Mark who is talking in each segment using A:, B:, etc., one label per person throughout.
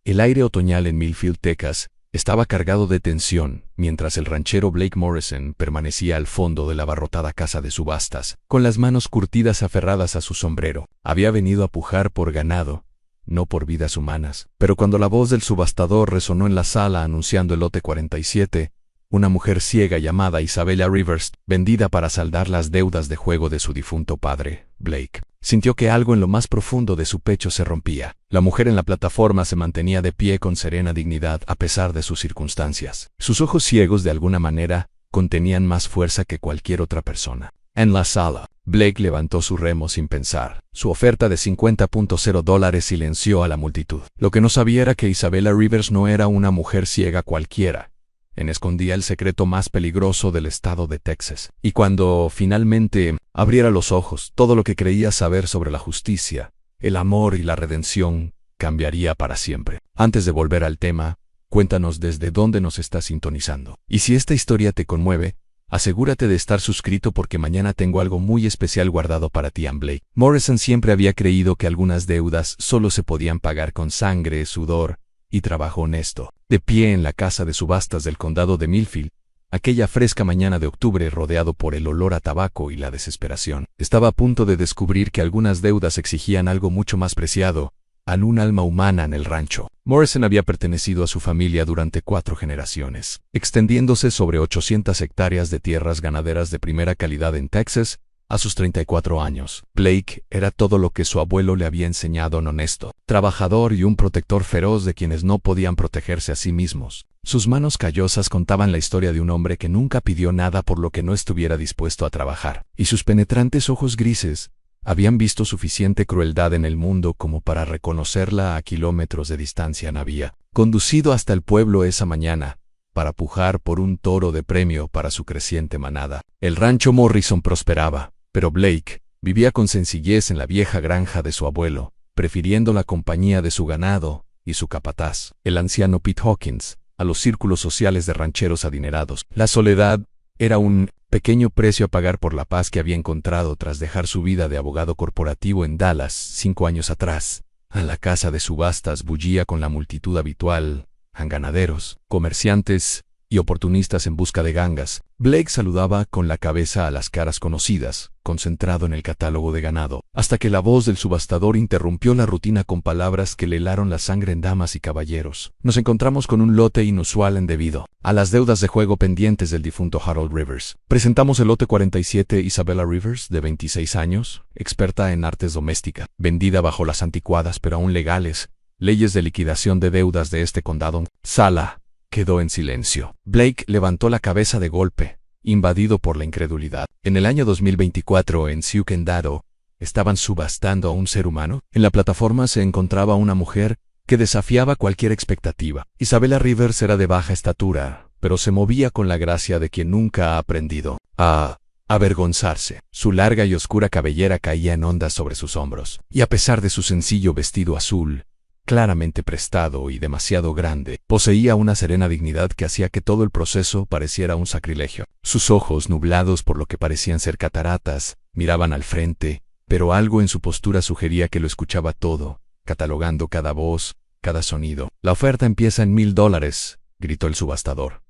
A: El aire otoñal en Millfield, Texas, estaba cargado de tensión, mientras el ranchero Blake Morrison permanecía al fondo de la abarrotada casa de subastas, con las manos curtidas aferradas a su sombrero. Había venido a pujar por ganado, no por vidas humanas. Pero cuando la voz del subastador resonó en la sala anunciando el lote 47, una mujer ciega llamada Isabella Rivers, vendida para saldar las deudas de juego de su difunto padre, Blake, sintió que algo en lo más profundo de su pecho se rompía. La mujer en la plataforma se mantenía de pie con serena dignidad a pesar de sus circunstancias. Sus ojos ciegos, de alguna manera, contenían más fuerza que cualquier otra persona. En la sala, Blake levantó su remo sin pensar. Su oferta de $50.0 silenció a la multitud. Lo que no sabía era que Isabella Rivers no era una mujer ciega cualquiera. Escondía el secreto más peligroso del estado de Texas. Y cuando finalmente abriera los ojos, todo lo que creía saber sobre la justicia, el amor y la redención cambiaría para siempre. Antes de volver al tema, cuéntanos desde dónde nos estás sintonizando. Y si esta historia te conmueve, asegúrate de estar suscrito porque mañana tengo algo muy especial guardado para ti. Blake Morrison siempre había creído que algunas deudas solo se podían pagar con sangre, sudor y trabajo honesto. De pie en la casa de subastas del condado de Millfield, aquella fresca mañana de octubre rodeado por el olor a tabaco y la desesperación, estaba a punto de descubrir que algunas deudas exigían algo mucho más preciado, un alma humana en el rancho. Morrison había pertenecido a su familia durante 4 generaciones, extendiéndose sobre 800 hectáreas de tierras ganaderas de primera calidad en Texas. A sus 34 años, Blake era todo lo que su abuelo le había enseñado: honesto, trabajador y un protector feroz de quienes no podían protegerse a sí mismos. Sus manos callosas contaban la historia de un hombre que nunca pidió nada por lo que no estuviera dispuesto a trabajar, y sus penetrantes ojos grises habían visto suficiente crueldad en el mundo como para reconocerla a kilómetros de distancia. Había conducido hasta el pueblo esa mañana para pujar por un toro de premio para su creciente manada. El rancho Morrison prosperaba, pero Blake vivía con sencillez en la vieja granja de su abuelo, prefiriendo la compañía de su ganado y su capataz, el anciano Pete Hawkins, a los círculos sociales de rancheros adinerados. La soledad era un pequeño precio a pagar por la paz que había encontrado tras dejar su vida de abogado corporativo en Dallas 5 años atrás. A la casa de subastas bullía con la multitud habitual, ganaderos, comerciantes y oportunistas en busca de gangas. Blake saludaba con la cabeza a las caras conocidas, concentrado en el catálogo de ganado, hasta que la voz del subastador interrumpió la rutina con palabras que le helaron la sangre en damas y caballeros. Nos encontramos con un lote inusual debido a las deudas de juego pendientes del difunto Harold Rivers. Presentamos el lote 47. Isabella Rivers, de 26 años, experta en artes domésticas, vendida bajo las anticuadas pero aún legales leyes de liquidación de deudas de este condado. Sala quedó en silencio. Blake levantó la cabeza de golpe, invadido por la incredulidad. En el año 2024, en Sioux, Condado, ¿estaban subastando a un ser humano? En la plataforma se encontraba una mujer que desafiaba cualquier expectativa. Isabella Rivers era de baja estatura, pero se movía con la gracia de quien nunca ha aprendido a avergonzarse. Su larga y oscura cabellera caía en ondas sobre sus hombros, y a pesar de su sencillo vestido azul, claramente prestado y demasiado grande, poseía una serena dignidad que hacía que todo el proceso pareciera un sacrilegio. Sus ojos, nublados por lo que parecían ser cataratas, miraban al frente, pero algo en su postura sugería que lo escuchaba todo, catalogando cada voz, cada sonido. La oferta empieza en $1000, gritó el subastador.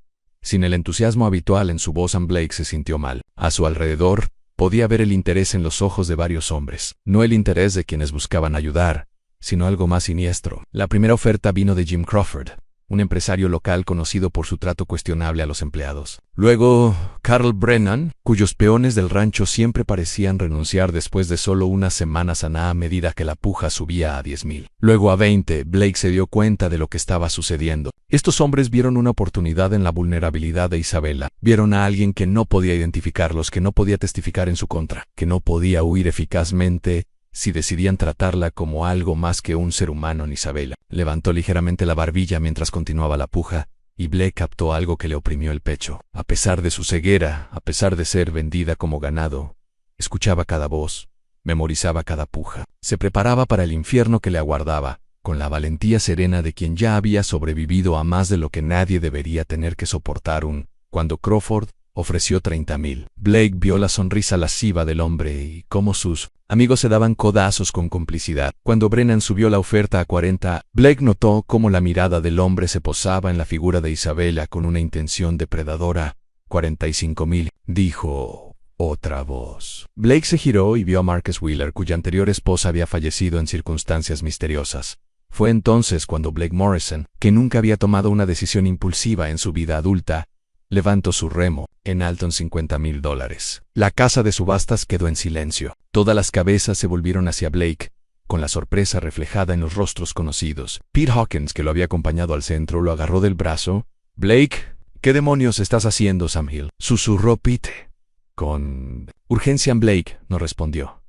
A: Sin el entusiasmo habitual en su voz, Blake se sintió mal. A su alrededor, podía ver el interés en los ojos de varios hombres, no el interés de quienes buscaban ayudar, sino algo más siniestro. La primera oferta vino de Jim Crawford, un empresario local conocido por su trato cuestionable a los empleados. Luego, Carl Brennan, cuyos peones del rancho siempre parecían renunciar después de solo unas semanas a medida que la puja subía a 10,000. Luego a 20, Blake se dio cuenta de lo que estaba sucediendo. Estos hombres vieron una oportunidad en la vulnerabilidad de Isabella. Vieron a alguien que no podía identificarlos, que no podía testificar en su contra, que no podía huir eficazmente si decidían tratarla como algo más que un ser humano. Isabella levantó ligeramente la barbilla mientras continuaba la puja, y Blake captó algo que le oprimió el pecho. A pesar de su ceguera, a pesar de ser vendida como ganado, escuchaba cada voz, memorizaba cada puja. Se preparaba para el infierno que le aguardaba, con la valentía serena de quien ya había sobrevivido a más de lo que nadie debería tener que soportar. Cuando Crawford ofreció 30,000. Blake vio la sonrisa lasciva del hombre y cómo sus amigos se daban codazos con complicidad. Cuando Brennan subió la oferta a 40, Blake notó cómo la mirada del hombre se posaba en la figura de Isabella con una intención depredadora. 45,000, dijo otra voz. Blake se giró y vio a Marcus Wheeler, cuya anterior esposa había fallecido en circunstancias misteriosas. Fue entonces cuando Blake Morrison, que nunca había tomado una decisión impulsiva en su vida adulta, levantó su remo en alto en $50,000. La casa de subastas quedó en silencio. Todas las cabezas se volvieron hacia Blake, con la sorpresa reflejada en los rostros conocidos. Pete Hawkins, que lo había acompañado al centro, lo agarró del brazo. «Blake, ¿qué demonios estás haciendo, Sam Hill?», susurró Pete. Con urgencia Blake no respondió.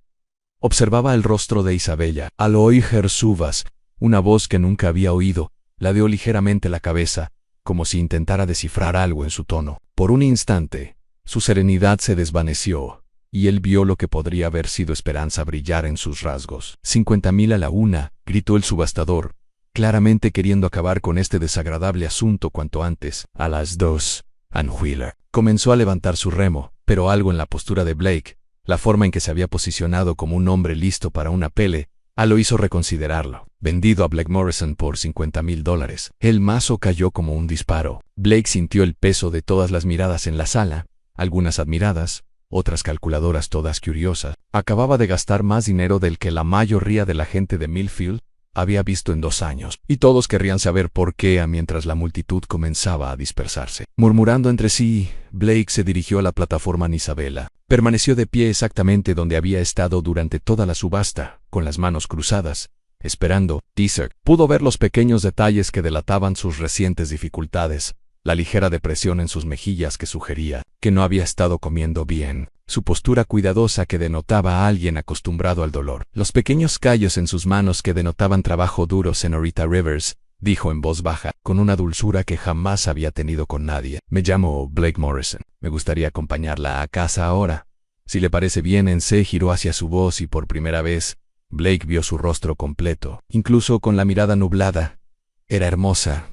A: Observaba el rostro de Isabella. Al oír Subas, una voz que nunca había oído, ladeó ligeramente la cabeza, como si intentara descifrar algo en su tono. Por un instante, su serenidad se desvaneció, y él vio lo que podría haber sido esperanza brillar en sus rasgos. 50,000 a la una, gritó el subastador, claramente queriendo acabar con este desagradable asunto cuanto antes. A las 2, Ann Wheeler comenzó a levantar su remo, pero algo en la postura de Blake, la forma en que se había posicionado como un hombre listo para una pele, lo hizo reconsiderarlo. Vendido a Blake Morrison por $50,000, el mazo cayó como un disparo. Blake sintió el peso de todas las miradas en la sala, algunas admiradas, otras calculadoras, todas curiosas. Acababa de gastar más dinero del que la mayoría de la gente de Millfield había visto en 2 años, y todos querrían saber por qué, mientras la multitud comenzaba a dispersarse. Murmurando entre sí, Blake se dirigió a la plataforma en Isabella. Permaneció de pie exactamente donde había estado durante toda la subasta, con las manos cruzadas, esperando. Teaser pudo ver los pequeños detalles que delataban sus recientes dificultades, la ligera depresión en sus mejillas que sugería que no había estado comiendo bien, su postura cuidadosa que denotaba a alguien acostumbrado al dolor, los pequeños callos en sus manos que denotaban trabajo duro. Señorita Rivers, dijo en voz baja, con una dulzura que jamás había tenido con nadie. Me llamo Blake Morrison. Me gustaría acompañarla a casa ahora. Si le parece bien. Se giró hacia su voz y por primera vez, Blake vio su rostro completo, incluso con la mirada nublada. Era hermosa,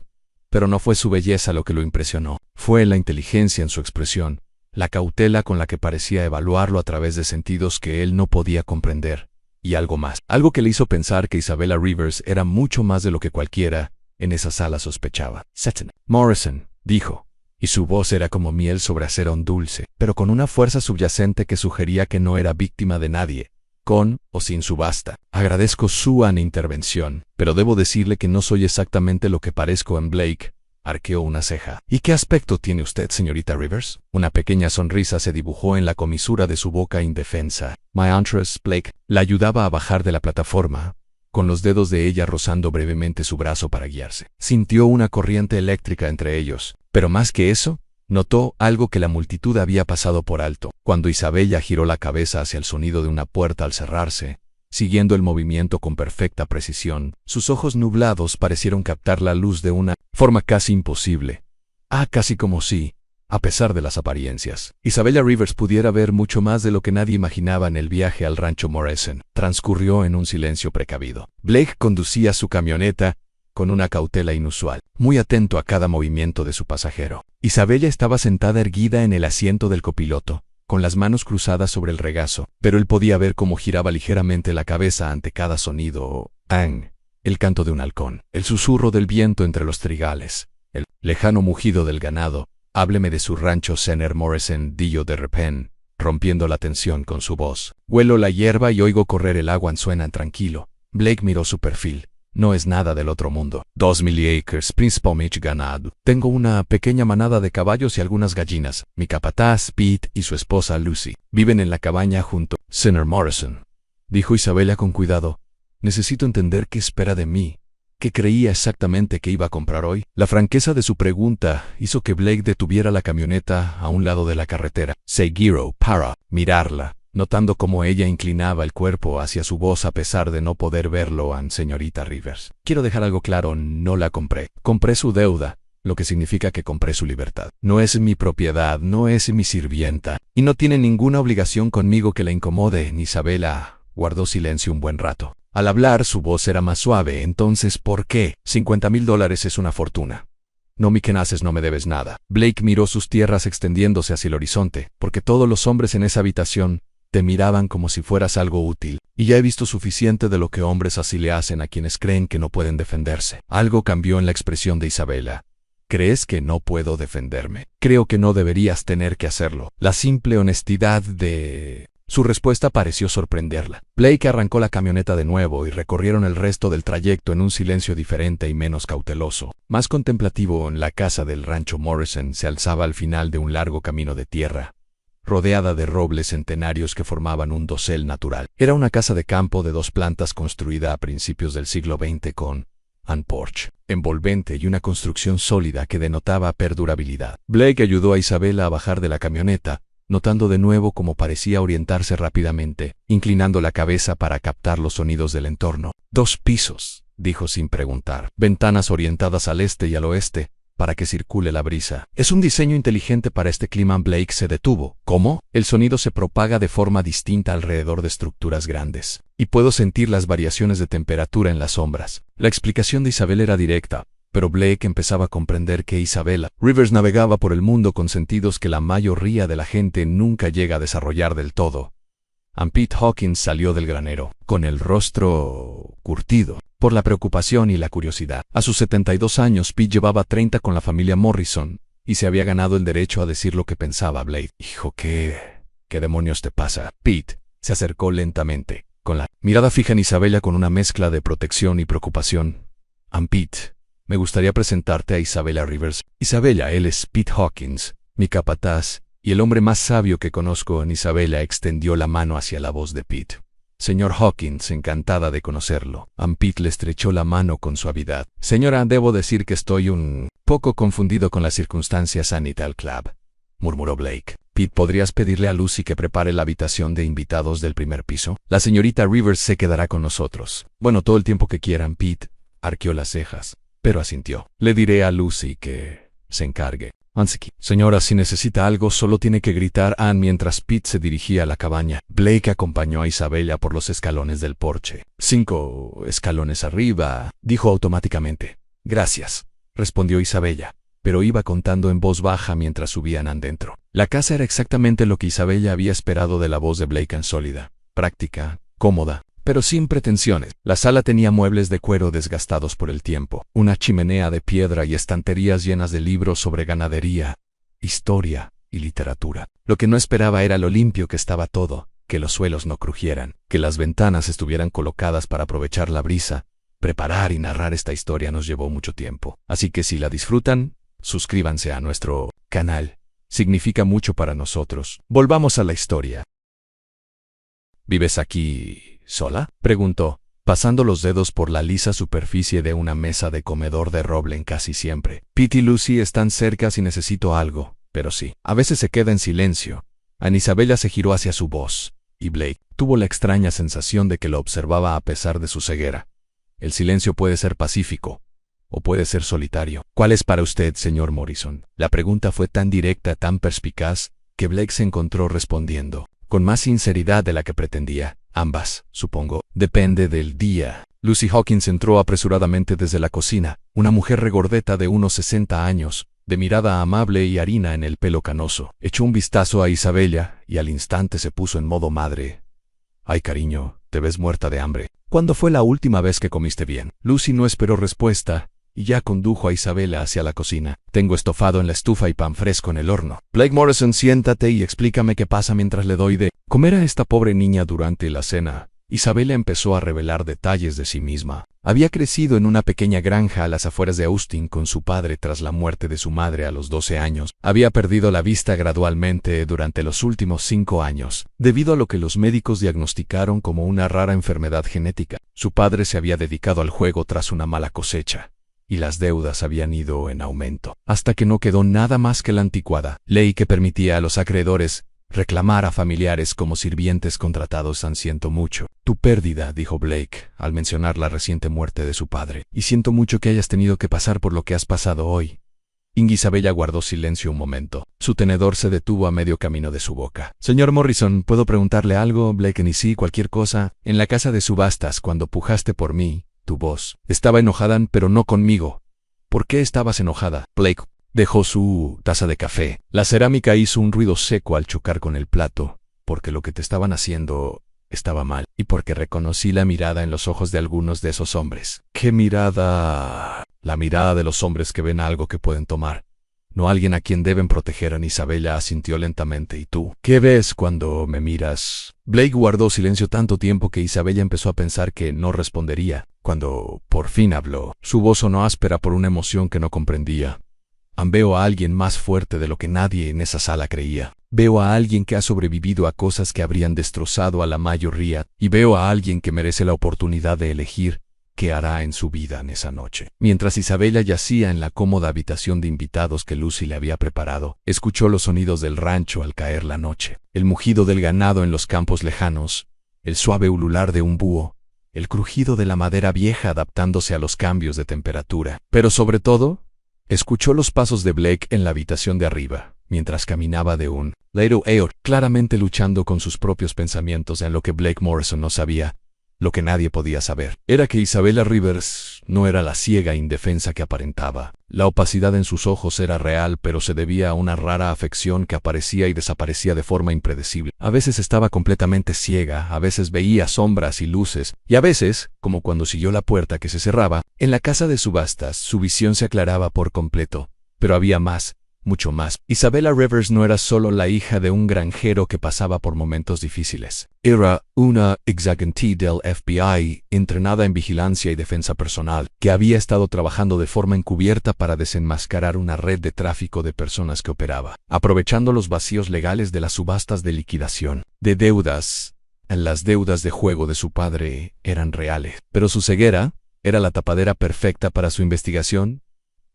A: pero no fue su belleza lo que lo impresionó. Fue la inteligencia en su expresión, la cautela con la que parecía evaluarlo a través de sentidos que él no podía comprender, y algo más. Algo que le hizo pensar que Isabella Rivers era mucho más de lo que cualquiera en esa sala sospechaba. Seton Morrison, dijo, y su voz era como miel sobre acero dulce, pero con una fuerza subyacente que sugería que no era víctima de nadie, con o sin subasta. Agradezco su intervención, pero debo decirle que no soy exactamente lo que parezco en Blake. Arqueó una ceja. ¿Y qué aspecto tiene usted, señorita Rivers? Una pequeña sonrisa se dibujó en la comisura de su boca indefensa. My Aunt Blake la ayudaba a bajar de la plataforma, con los dedos de ella rozando brevemente su brazo para guiarse. Sintió una corriente eléctrica entre ellos, pero más que eso, notó algo que la multitud había pasado por alto. Cuando Isabella giró la cabeza hacia el sonido de una puerta al cerrarse, siguiendo el movimiento con perfecta precisión, sus ojos nublados parecieron captar la luz de una forma casi imposible. Casi como si, a pesar de las apariencias, Isabella Rivers pudiera ver mucho más de lo que nadie imaginaba en el viaje al rancho Morrison. Transcurrió en un silencio precavido. Blake conducía su camioneta con una cautela inusual, muy atento a cada movimiento de su pasajero. Isabella estaba sentada erguida en el asiento del copiloto, con las manos cruzadas sobre el regazo, pero él podía ver cómo giraba ligeramente la cabeza ante cada sonido. El canto de un halcón, el susurro del viento entre los trigales, el lejano mugido del ganado. Hábleme de su rancho, Señor Morrison, dijo de repente, rompiendo la tensión con su voz. Huelo la hierba y oigo correr el agua. Suena tranquilo. Blake miró su perfil. No es nada del otro mundo. 2,000 acres, principalmente ganado. Tengo una pequeña manada de caballos y algunas gallinas. Mi capataz, Pete, y su esposa, Lucy, viven en la cabaña junto. Señor Morrison, dijo Isabella con cuidado, necesito entender qué espera de mí. ¿Qué creía exactamente que iba a comprar hoy? La franqueza de su pregunta hizo que Blake detuviera la camioneta a un lado de la carretera. Se giró para mirarla, notando cómo ella inclinaba el cuerpo hacia su voz a pesar de no poder verlo. Señorita Rivers, quiero dejar algo claro, no la compré. Compré su deuda, lo que significa que compré su libertad. No es mi propiedad, no es mi sirvienta, y no tiene ninguna obligación conmigo que la incomode. Isabella guardó silencio un buen rato. Al hablar, su voz era más suave. Entonces, ¿por qué? $50,000 es una fortuna. No, mi que naces, no me debes nada. Blake miró sus tierras extendiéndose hacia el horizonte, porque todos los hombres en esa habitación te miraban como si fueras algo útil. Y ya he visto suficiente de lo que hombres así le hacen a quienes creen que no pueden defenderse. Algo cambió en la expresión de Isabela. ¿Crees que no puedo defenderme? Creo que no deberías tener que hacerlo. La simple honestidad de... Su respuesta pareció sorprenderla. Blake arrancó la camioneta de nuevo y recorrieron el resto del trayecto en un silencio diferente y menos cauteloso. Más contemplativo, en la casa del rancho Morrison se alzaba al final de un largo camino de tierra, rodeada de robles centenarios que formaban un dosel natural. Era una casa de campo de 2 plantas construida a principios del siglo XX con un porche envolvente y una construcción sólida que denotaba perdurabilidad. Blake ayudó a Isabela a bajar de la camioneta, notando de nuevo cómo parecía orientarse rápidamente, inclinando la cabeza para captar los sonidos del entorno. 2 pisos, dijo sin preguntar. Ventanas orientadas al este y al oeste, para que circule la brisa. Es un diseño inteligente para este clima. Blake se detuvo. ¿Cómo? El sonido se propaga de forma distinta alrededor de estructuras grandes, y puedo sentir las variaciones de temperatura en las sombras. La explicación de Isabel era directa, pero Blake empezaba a comprender que Isabela Rivers navegaba por el mundo con sentidos que la mayoría de la gente nunca llega a desarrollar del todo. Pete Hawkins salió del granero, con el rostro curtido por la preocupación y la curiosidad. A sus 72 años, Pete llevaba 30 con la familia Morrison, y se había ganado el derecho a decir lo que pensaba. Blake, hijo, ¿qué demonios te pasa? Pete se acercó lentamente, con la mirada fija en Isabela con una mezcla de protección y preocupación. Pete, me gustaría presentarte a Isabela Rivers. Isabela, él es Pete Hawkins, mi capataz, y el hombre más sabio que conozco. Isabela extendió la mano hacia la voz de Pete. Señor Hawkins, encantada de conocerlo. Pete le estrechó la mano con suavidad. Señora, debo decir que estoy un poco confundido con las circunstancias. Sanitary Club, murmuró Blake. Pete, ¿podrías pedirle a Lucy que prepare la habitación de invitados del primer piso? La señorita Rivers se quedará con nosotros. Bueno, todo el tiempo que quieran. Pete arqueó las cejas, pero asintió. Le diré a Lucy que se encargue. Señora, si necesita algo, solo tiene que gritar Ann. Mientras Pete se dirigía a la cabaña, Blake acompañó a Isabela por los escalones del porche. 5 escalones arriba, dijo automáticamente. Gracias, respondió Isabela, pero iba contando en voz baja mientras subían adentro. La casa era exactamente lo que Isabela había esperado de la voz de Blake. Sólida, práctica, cómoda, pero sin pretensiones. La sala tenía muebles de cuero desgastados por el tiempo, una chimenea de piedra y estanterías llenas de libros sobre ganadería, historia y literatura. Lo que no esperaba era lo limpio que estaba todo, que los suelos no crujieran, que las ventanas estuvieran colocadas para aprovechar la brisa. Preparar y narrar esta historia nos llevó mucho tiempo, así que si la disfrutan, suscríbanse a nuestro canal. Significa mucho para nosotros. Volvamos a la historia. ¿Vives aquí sola?, preguntó, pasando los dedos por la lisa superficie de una mesa de comedor de roble. Casi siempre. Pete y Lucy están cerca si necesito algo, pero sí. A veces se queda en silencio. Isabela se giró hacia su voz, y Blake tuvo la extraña sensación de que lo observaba a pesar de su ceguera. El silencio puede ser pacífico, o puede ser solitario. ¿Cuál es para usted, señor Morrison? La pregunta fue tan directa, tan perspicaz, que Blake se encontró respondiendo, con más sinceridad de la que pretendía. Ambas, supongo. Depende del día. Lucy Hawkins entró apresuradamente desde la cocina, una mujer regordeta de unos 60 años, de mirada amable y harina en el pelo canoso. Echó un vistazo a Isabela y al instante se puso en modo madre. Ay, cariño, te ves muerta de hambre. ¿Cuándo fue la última vez que comiste bien? Lucy no esperó respuesta y ya condujo a Isabela hacia la cocina. Tengo estofado en la estufa y pan fresco en el horno. Blake Morrison, siéntate y explícame qué pasa mientras le doy de comer a esta pobre niña durante la cena. Isabela empezó a revelar detalles de sí misma. Había crecido en una pequeña granja a las afueras de Austin con su padre tras la muerte de su madre a los 12 años. Había perdido la vista gradualmente durante los últimos 5 años, debido a lo que los médicos diagnosticaron como una rara enfermedad genética. Su padre se había dedicado al juego tras una mala cosecha, y las deudas habían ido en aumento, hasta que no quedó nada más que la anticuada ley que permitía a los acreedores reclamar a familiares como sirvientes contratados. Siento mucho tu pérdida, dijo Blake, al mencionar la reciente muerte de su padre, y siento mucho que hayas tenido que pasar por lo que has pasado hoy. Isabela guardó silencio un momento. Su tenedor se detuvo a medio camino de su boca. Señor Morrison, ¿puedo preguntarle algo? Blake, ni sí, cualquier cosa. En la casa de subastas, cuando pujaste por mí, tu voz estaba enojada, pero no conmigo. ¿Por qué estabas enojada? Blake dejó su taza de café. La cerámica hizo un ruido seco al chocar con el plato, porque lo que te estaban haciendo estaba mal, y porque reconocí la mirada en los ojos de algunos de esos hombres. ¿Qué mirada? La mirada de los hombres que ven algo que pueden tomar, no alguien a quien deben proteger. Isabella asintió lentamente. ¿Y tú? ¿Qué ves cuando me miras? Blake guardó silencio tanto tiempo que Isabella empezó a pensar que no respondería. Cuando por fin habló, su voz sonó áspera por una emoción que no comprendía. Veo a alguien más fuerte de lo que nadie en esa sala creía. Veo a alguien que ha sobrevivido a cosas que habrían destrozado a la mayoría, y veo a alguien que merece la oportunidad de elegir qué hará en su vida en esa noche. Mientras Isabella yacía en la cómoda habitación de invitados que Lucy le había preparado, escuchó los sonidos del rancho al caer la noche, el mugido del ganado en los campos lejanos, el suave ulular de un búho, el crujido de la madera vieja adaptándose a los cambios de temperatura. Pero sobre todo, escuchó los pasos de Blake en la habitación de arriba, mientras caminaba de un lado a otro, claramente luchando con sus propios pensamientos. En lo que Blake Morrison no sabía, lo que nadie podía saber, era que Isabella Rivers no era la ciega e indefensa que aparentaba. La opacidad en sus ojos era real, pero se debía a una rara afección que aparecía y desaparecía de forma impredecible. A veces estaba completamente ciega, a veces veía sombras y luces, y a veces, como cuando siguió la puerta que se cerraba, en la casa de subastas, su visión se aclaraba por completo. Pero había más. Mucho más. Isabella Rivers no era solo la hija de un granjero que pasaba por momentos difíciles. Era una exagente del FBI, entrenada en vigilancia y defensa personal, que había estado trabajando de forma encubierta para desenmascarar una red de tráfico de personas que operaba, aprovechando los vacíos legales de las subastas de liquidación de deudas. Las deudas de juego de su padre eran reales, pero su ceguera era la tapadera perfecta para su investigación.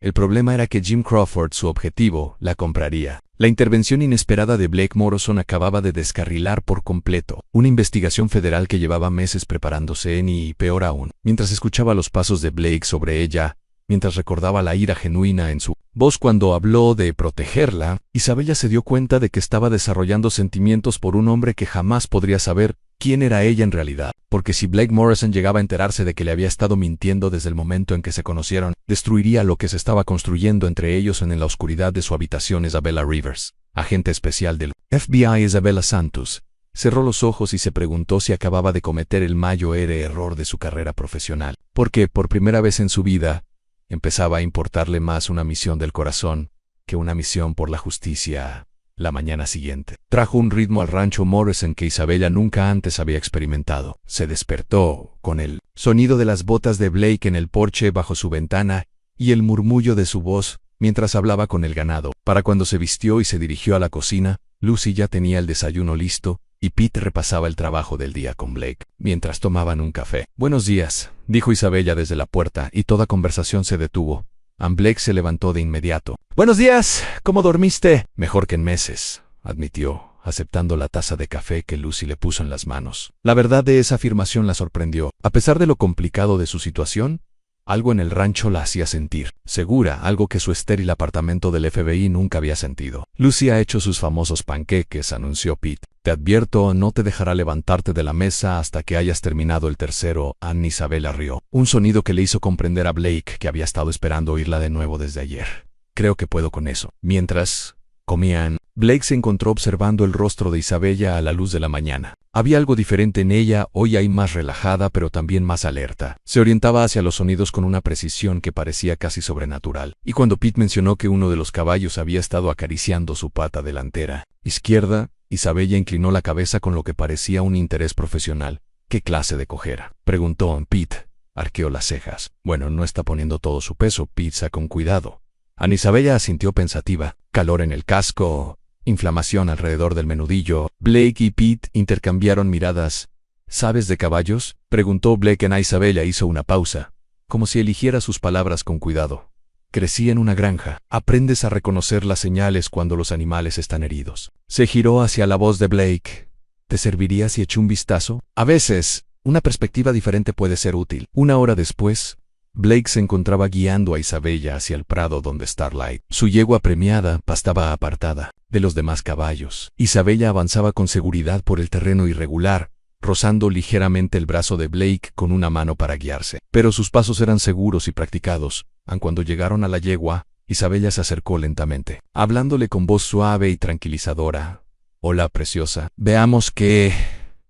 A: El problema era que Jim Crawford, su objetivo, la compraría. La intervención inesperada de Blake Morrison acababa de descarrilar por completo una investigación federal que llevaba meses preparándose y, peor aún, mientras escuchaba los pasos de Blake sobre ella, mientras recordaba la ira genuina en su voz cuando habló de protegerla, Isabella se dio cuenta de que estaba desarrollando sentimientos por un hombre que jamás podría saber quién era ella en realidad, porque si Blake Morrison llegaba a enterarse de que le había estado mintiendo desde el momento en que se conocieron, destruiría lo que se estaba construyendo entre ellos en la oscuridad de su habitación. Isabella Rivers, agente especial del FBI Isabella Santos, cerró los ojos y se preguntó si acababa de cometer el mayor error de su carrera profesional, porque por primera vez en su vida, empezaba a importarle más una misión del corazón que una misión por la justicia. La mañana siguiente trajo un ritmo al rancho Morrison que Isabella nunca antes había experimentado. Se despertó con el sonido de las botas de Blake en el porche bajo su ventana y el murmullo de su voz mientras hablaba con el ganado. Para cuando se vistió y se dirigió a la cocina, Lucy ya tenía el desayuno listo y Pete repasaba el trabajo del día con Blake mientras tomaban un café. «Buenos días», dijo Isabella desde la puerta, y toda conversación se detuvo. Blake se levantó de inmediato. «Buenos días, ¿cómo dormiste?» «Mejor que en meses», admitió, aceptando la taza de café que Lucy le puso en las manos. La verdad de esa afirmación la sorprendió. A pesar de lo complicado de su situación, algo en el rancho la hacía sentir segura, algo que su estéril apartamento del FBI nunca había sentido. «Lucy ha hecho sus famosos panqueques», anunció Pete. «Te advierto, no te dejará levantarte de la mesa hasta que hayas terminado el tercero». Isabella rió, un sonido que le hizo comprender a Blake que había estado esperando oírla de nuevo desde ayer. «Creo que puedo con eso». Mientras comían, Blake se encontró observando el rostro de Isabella a la luz de la mañana. Había algo diferente en ella, hoy ahí más relajada pero también más alerta. Se orientaba hacia los sonidos con una precisión que parecía casi sobrenatural. Y cuando Pete mencionó que uno de los caballos había estado acariciando su pata delantera izquierda, Isabella inclinó la cabeza con lo que parecía un interés profesional. «¿Qué clase de cojera?», preguntó Pete. Arqueó las cejas. «Bueno, no está poniendo todo su peso, pizza con cuidado». Isabella asintió pensativa. «Calor en el casco, inflamación alrededor del menudillo». Blake y Pete intercambiaron miradas. «¿Sabes de caballos?», preguntó Blake. Isabella hizo una pausa, como si eligiera sus palabras con cuidado. «Crecí en una granja. Aprendes a reconocer las señales cuando los animales están heridos». Se giró hacia la voz de Blake. «¿Te serviría si echo un vistazo? A veces, una perspectiva diferente puede ser útil». Una hora después, Blake se encontraba guiando a Isabella hacia el prado donde Starlight, su yegua premiada, pastaba apartada de los demás caballos. Isabella avanzaba con seguridad por el terreno irregular, rozando ligeramente el brazo de Blake con una mano para guiarse. Pero sus pasos eran seguros y practicados, aun cuando llegaron a la yegua, Isabella se acercó lentamente, hablándole con voz suave y tranquilizadora. «Hola, preciosa. Veamos qué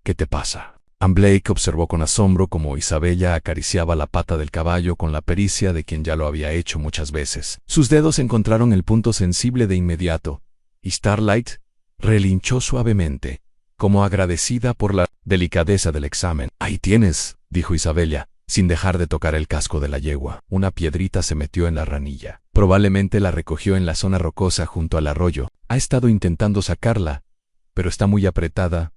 A: te pasa». Blake observó con asombro cómo Isabella acariciaba la pata del caballo con la pericia de quien ya lo había hecho muchas veces. Sus dedos encontraron el punto sensible de inmediato, y Starlight relinchó suavemente, como agradecida por la delicadeza del examen. «Ahí tienes», dijo Isabella, sin dejar de tocar el casco de la yegua. Una piedrita se metió en la ranilla. Probablemente la recogió en la zona rocosa junto al arroyo. Ha estado intentando sacarla, pero está muy apretada.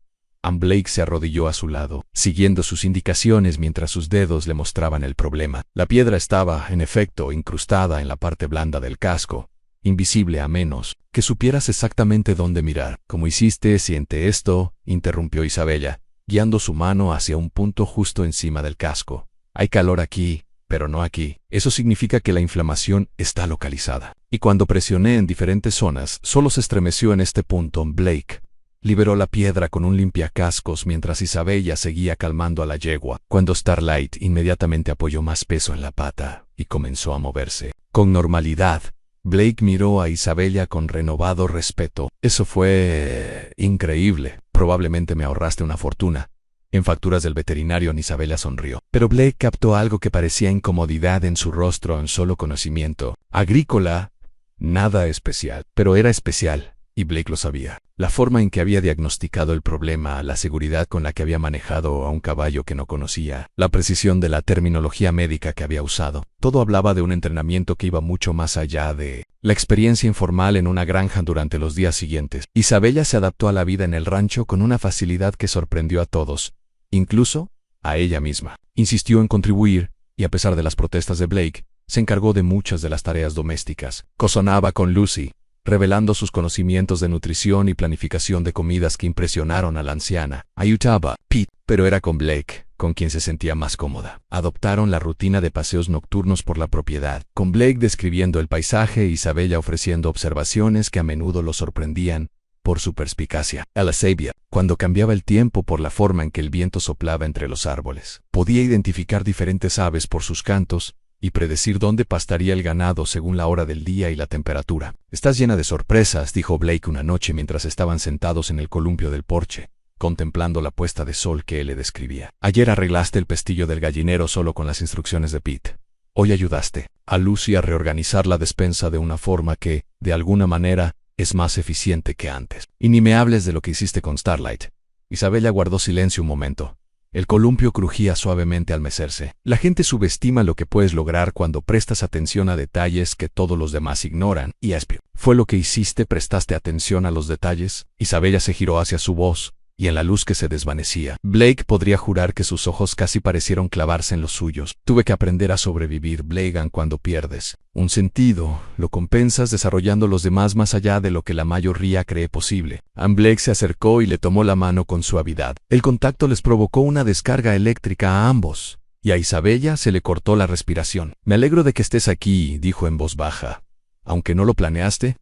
A: Blake se arrodilló a su lado, siguiendo sus indicaciones mientras sus dedos le mostraban el problema. La piedra estaba, en efecto, incrustada en la parte blanda del casco, invisible a menos que supieras exactamente dónde mirar. «¿Cómo hiciste? Siente esto», interrumpió Isabella, guiando su mano hacia un punto justo encima del casco. «Hay calor aquí, pero no aquí. Eso significa que la inflamación está localizada. Y cuando presioné en diferentes zonas, solo se estremeció en este punto». Blake liberó la piedra con un limpiacascos mientras Isabella seguía calmando a la yegua. Cuando Starlight inmediatamente apoyó más peso en la pata y comenzó a moverse con normalidad, Blake miró a Isabella con renovado respeto. «Eso fue increíble. Probablemente me ahorraste una fortuna en facturas del veterinario». Isabella sonrió, pero Blake captó algo que parecía incomodidad en su rostro en solo conocimiento agrícola. Nada especial, pero era especial, y Blake lo sabía. La forma en que había diagnosticado el problema, la seguridad con la que había manejado a un caballo que no conocía, la precisión de la terminología médica que había usado. Todo hablaba de un entrenamiento que iba mucho más allá de la experiencia informal en una granja durante los días siguientes. Isabella se adaptó a la vida en el rancho con una facilidad que sorprendió a todos, incluso a ella misma. Insistió en contribuir, y a pesar de las protestas de Blake, se encargó de muchas de las tareas domésticas. Cocinaba con Lucy, revelando sus conocimientos de nutrición y planificación de comidas que impresionaron a la anciana. Ayudaba Pete, pero era con Blake con quien se sentía más cómoda. Adoptaron la rutina de paseos nocturnos por la propiedad, con Blake describiendo el paisaje y Isabella ofreciendo observaciones que a menudo lo sorprendían por su perspicacia. La sabia, cuando cambiaba el tiempo por la forma en que el viento soplaba entre los árboles, podía identificar diferentes aves por sus cantos y predecir dónde pastaría el ganado según la hora del día y la temperatura. «Estás llena de sorpresas», dijo Blake una noche mientras estaban sentados en el columpio del porche, contemplando la puesta de sol que él le describía. «Ayer arreglaste el pestillo del gallinero solo con las instrucciones de Pete. Hoy ayudaste a Lucy a reorganizar la despensa de una forma que, de alguna manera, es más eficiente que antes. Y ni me hables de lo que hiciste con Starlight». Isabella guardó silencio un momento. El columpio crujía suavemente al mecerse. «La gente subestima lo que puedes lograr cuando prestas atención a detalles que todos los demás ignoran. Y ¿fue lo que hiciste? ¿Prestaste atención a los detalles?» Isabella se giró hacia su voz, y en la luz que se desvanecía, Blake podría jurar que sus ojos casi parecieron clavarse en los suyos. «Tuve que aprender a sobrevivir, Blake. Cuando pierdes un sentido, lo compensas desarrollando los demás más allá de lo que la mayoría cree posible». Blake se acercó y le tomó la mano con suavidad. El contacto les provocó una descarga eléctrica a ambos, y a Isabella se le cortó la respiración. «Me alegro de que estés aquí», dijo en voz baja. «Aunque no lo planeaste».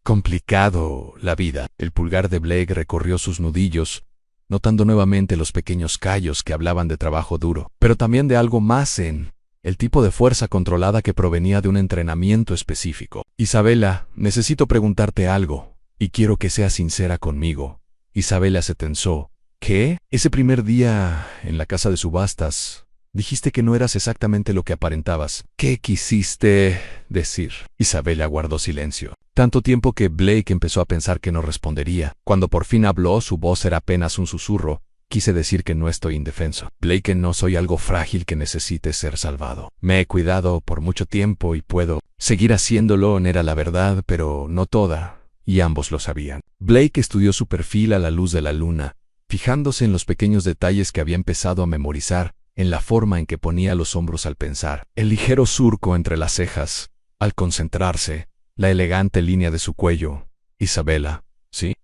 A: «Complicado la vida». El pulgar de Blake recorrió sus nudillos, notando nuevamente los pequeños callos que hablaban de trabajo duro, pero también de algo más en el tipo de fuerza controlada que provenía de un entrenamiento específico. «Isabella, necesito preguntarte algo, y quiero que seas sincera conmigo». Isabella se tensó. «¿Qué? Ese primer día en la casa de subastas, dijiste que no eras exactamente lo que aparentabas. ¿Qué quisiste decir?» Isabella guardó silencio. Tanto tiempo que Blake empezó a pensar que no respondería. Cuando por fin habló, su voz era apenas un susurro. «Quise decir que no estoy indefenso. Blake, no soy algo frágil que necesite ser salvado. Me he cuidado por mucho tiempo y puedo seguir haciéndolo». Era la verdad, pero no toda, y ambos lo sabían. Blake estudió su perfil a la luz de la luna, fijándose en los pequeños detalles que había empezado a memorizar, en la forma en que ponía los hombros al pensar, el ligero surco entre las cejas, al concentrarse, la elegante línea de su cuello. «Isabella, ¿sí?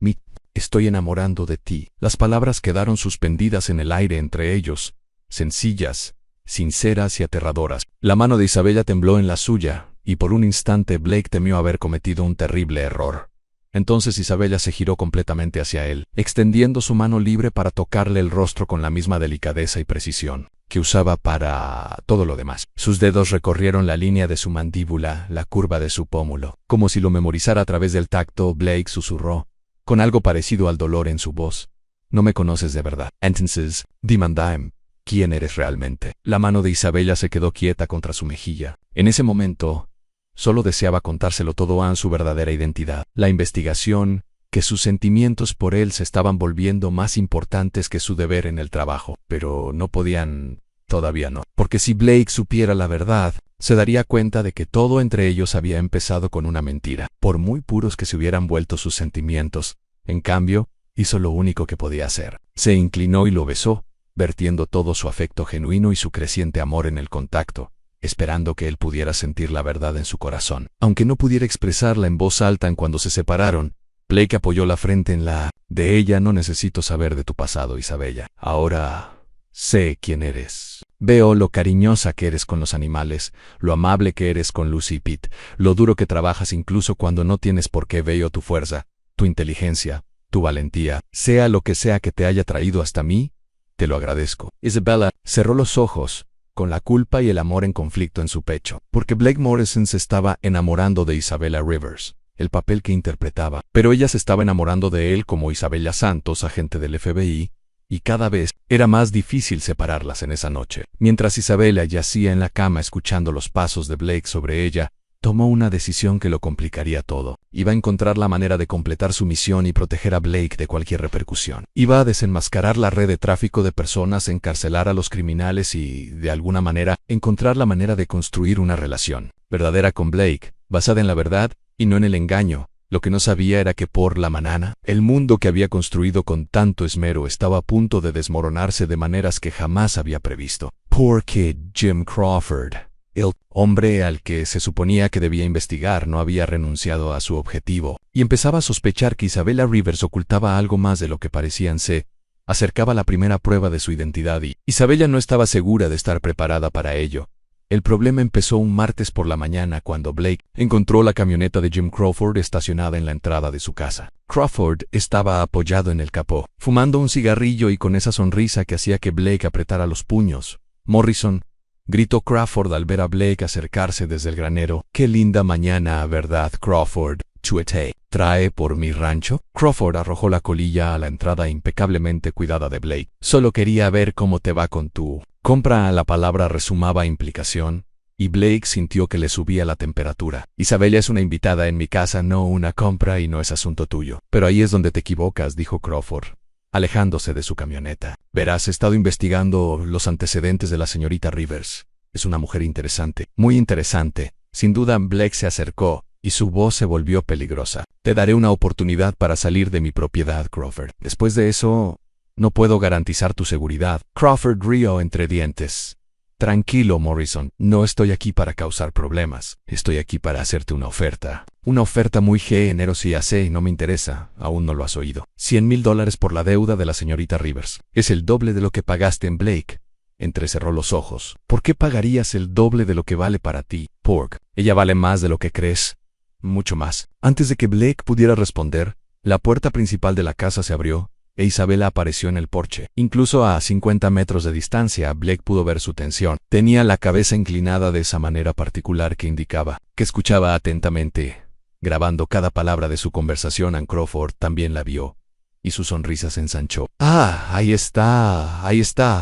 A: Estoy enamorando de ti». Las palabras quedaron suspendidas en el aire entre ellos, sencillas, sinceras y aterradoras. La mano de Isabella tembló en la suya, y por un instante Blake temió haber cometido un terrible error. Entonces Isabella se giró completamente hacia él, extendiendo su mano libre para tocarle el rostro con la misma delicadeza y precisión que usaba para todo lo demás. Sus dedos recorrieron la línea de su mandíbula, la curva de su pómulo. Como si lo memorizara a través del tacto, Blake susurró, con algo parecido al dolor en su voz: no me conoces de verdad. Entonces, dime, ¿quién eres realmente? La mano de Isabella se quedó quieta contra su mejilla. En ese momento, solo deseaba contárselo todo a su verdadera identidad. La investigación, que sus sentimientos por él se estaban volviendo más importantes que su deber en el trabajo. Pero no podían, todavía no. Porque si Blake supiera la verdad, se daría cuenta de que todo entre ellos había empezado con una mentira. Por muy puros que se hubieran vuelto sus sentimientos, en cambio, hizo lo único que podía hacer. Se inclinó y lo besó, vertiendo todo su afecto genuino y su creciente amor en el contacto, esperando que él pudiera sentir la verdad en su corazón. Aunque no pudiera expresarla en voz alta en cuando se separaron, Blake apoyó la frente en la de ella. No necesito saber de tu pasado, Isabella. Ahora sé quién eres. Veo lo cariñosa que eres con los animales, lo amable que eres con Lucy y Pete, lo duro que trabajas incluso cuando no tienes por qué. Veo tu fuerza, tu inteligencia, tu valentía. Sea lo que sea que te haya traído hasta mí, te lo agradezco. Isabella cerró los ojos, con la culpa y el amor en conflicto en su pecho, porque Blake Morrison se estaba enamorando de Isabella Rivers, el papel que interpretaba, pero ella se estaba enamorando de él como Isabella Santos, agente del FBI, y cada vez era más difícil separarlas en esa noche. Mientras Isabella yacía en la cama escuchando los pasos de Blake sobre ella, tomó una decisión que lo complicaría todo. Iba a encontrar la manera de completar su misión y proteger a Blake de cualquier repercusión. Iba a desenmascarar la red de tráfico de personas, encarcelar a los criminales y, de alguna manera, encontrar la manera de construir una relación verdadera con Blake, basada en la verdad y no en el engaño. Lo que no sabía era que por la mañana, el mundo que había construido con tanto esmero estaba a punto de desmoronarse de maneras que jamás había previsto. Porque Jim Crawford, el hombre al que se suponía que debía investigar, no había renunciado a su objetivo, y empezaba a sospechar que Isabella Rivers ocultaba algo más de lo que parecían. Se acercaba la primera prueba de su identidad y Isabella no estaba segura de estar preparada para ello. El problema empezó un martes por la mañana cuando Blake encontró la camioneta de Jim Crawford estacionada en la entrada de su casa. Crawford estaba apoyado en el capó, fumando un cigarrillo y con esa sonrisa que hacía que Blake apretara los puños. «Morrison», gritó Crawford al ver a Blake acercarse desde el granero. «Qué linda mañana, ¿verdad, Crawford?» chueté. «¿Trae por mi rancho?» Crawford arrojó la colilla a la entrada impecablemente cuidada de Blake. «Solo quería ver cómo te va con tu compra». La palabra resumaba implicación, y Blake sintió que le subía la temperatura. «Isabella es una invitada en mi casa, no una compra, y no es asunto tuyo». «Pero ahí es donde te equivocas», dijo Crawford, alejándose de su camioneta. «Verás, he estado investigando los antecedentes de la señorita Rivers. Es una mujer interesante, muy interesante». Sin duda, Blake se acercó, y su voz se volvió peligrosa. «Te daré una oportunidad para salir de mi propiedad, Crawford. Después de eso, no puedo garantizar tu seguridad». Crawford rió entre dientes. «Tranquilo, Morrison. No estoy aquí para causar problemas. Estoy aquí para hacerte una oferta. Una oferta muy generosa, ya sé, y no me interesa. Aún no lo has oído. $100,000 por la deuda de la señorita Rivers. Es el doble de lo que pagaste en Blake». Entrecerró los ojos. «¿Por qué pagarías el doble de lo que vale para ti, Pork? Ella vale más de lo que crees. Mucho más». Antes de que Blake pudiera responder, la puerta principal de la casa se abrió, e Isabella apareció en el porche. Incluso a 50 metros de distancia, Blake pudo ver su tensión. Tenía la cabeza inclinada de esa manera particular que indicaba que escuchaba atentamente, grabando cada palabra de su conversación. Ann Crawford también la vio, y su sonrisa se ensanchó. «Ah, ahí está,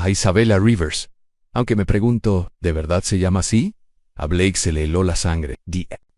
A: Isabella Rivers. Aunque me pregunto, ¿de verdad se llama así?» A Blake se le heló la sangre.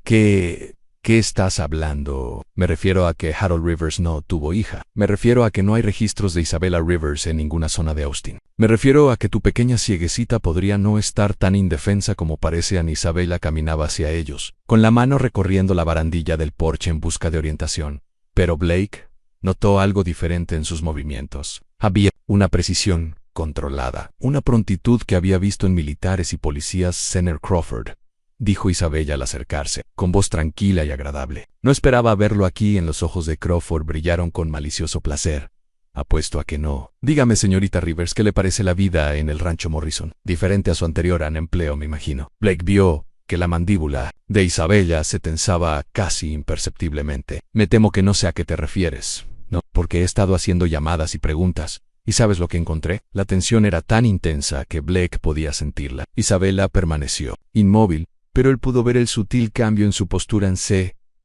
A: ¿Qué estás hablando? «Me refiero a que Harold Rivers no tuvo hija. Me refiero a que no hay registros de Isabella Rivers en ninguna zona de Austin. Me refiero a que tu pequeña cieguecita podría no estar tan indefensa como parece». Isabella caminaba hacia ellos, con la mano recorriendo la barandilla del porche en busca de orientación. Pero Blake notó algo diferente en sus movimientos. Había una precisión controlada, una prontitud que había visto en militares y policías. «Señor Crawford», dijo Isabella al acercarse, con voz tranquila y agradable. No esperaba verlo aquí. En los ojos de Crawford brillaron con malicioso placer. «Apuesto a que no. Dígame, señorita Rivers, ¿qué le parece la vida en el rancho Morrison? Diferente a su anterior empleo, me imagino». Blake vio que la mandíbula de Isabella se tensaba casi imperceptiblemente. Me temo que no sé a qué te refieres. No, porque he estado haciendo llamadas y preguntas. ¿Y sabes lo que encontré? La tensión era tan intensa que Blake podía sentirla. Isabella permaneció inmóvil, pero él pudo ver el sutil cambio en su postura.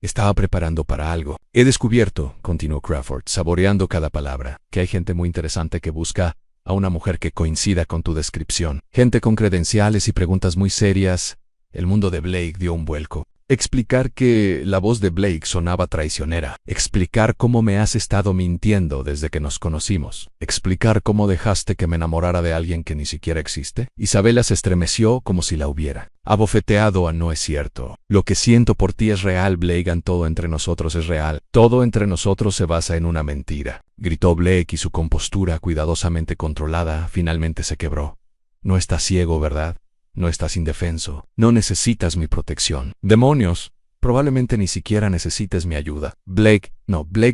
A: Estaba preparando para algo. He descubierto, continuó Crawford, saboreando cada palabra, que hay gente muy interesante que busca a una mujer que coincida con tu descripción. Gente con credenciales y preguntas muy serias. El mundo de Blake dio un vuelco. Explicar que la voz de Blake sonaba traicionera. Explicar cómo me has estado mintiendo desde que nos conocimos. Explicar cómo dejaste que me enamorara de alguien que ni siquiera existe. Isabella se estremeció como si la hubiera abofeteado a no es cierto. Lo que siento por ti es real, Blake, todo entre nosotros es real. Todo entre nosotros se basa en una mentira. Gritó Blake y su compostura, cuidadosamente controlada, finalmente se quebró. No estás ciego, ¿verdad? No estás indefenso. No necesitas mi protección. ¡Demonios! Probablemente ni siquiera necesites mi ayuda. Blake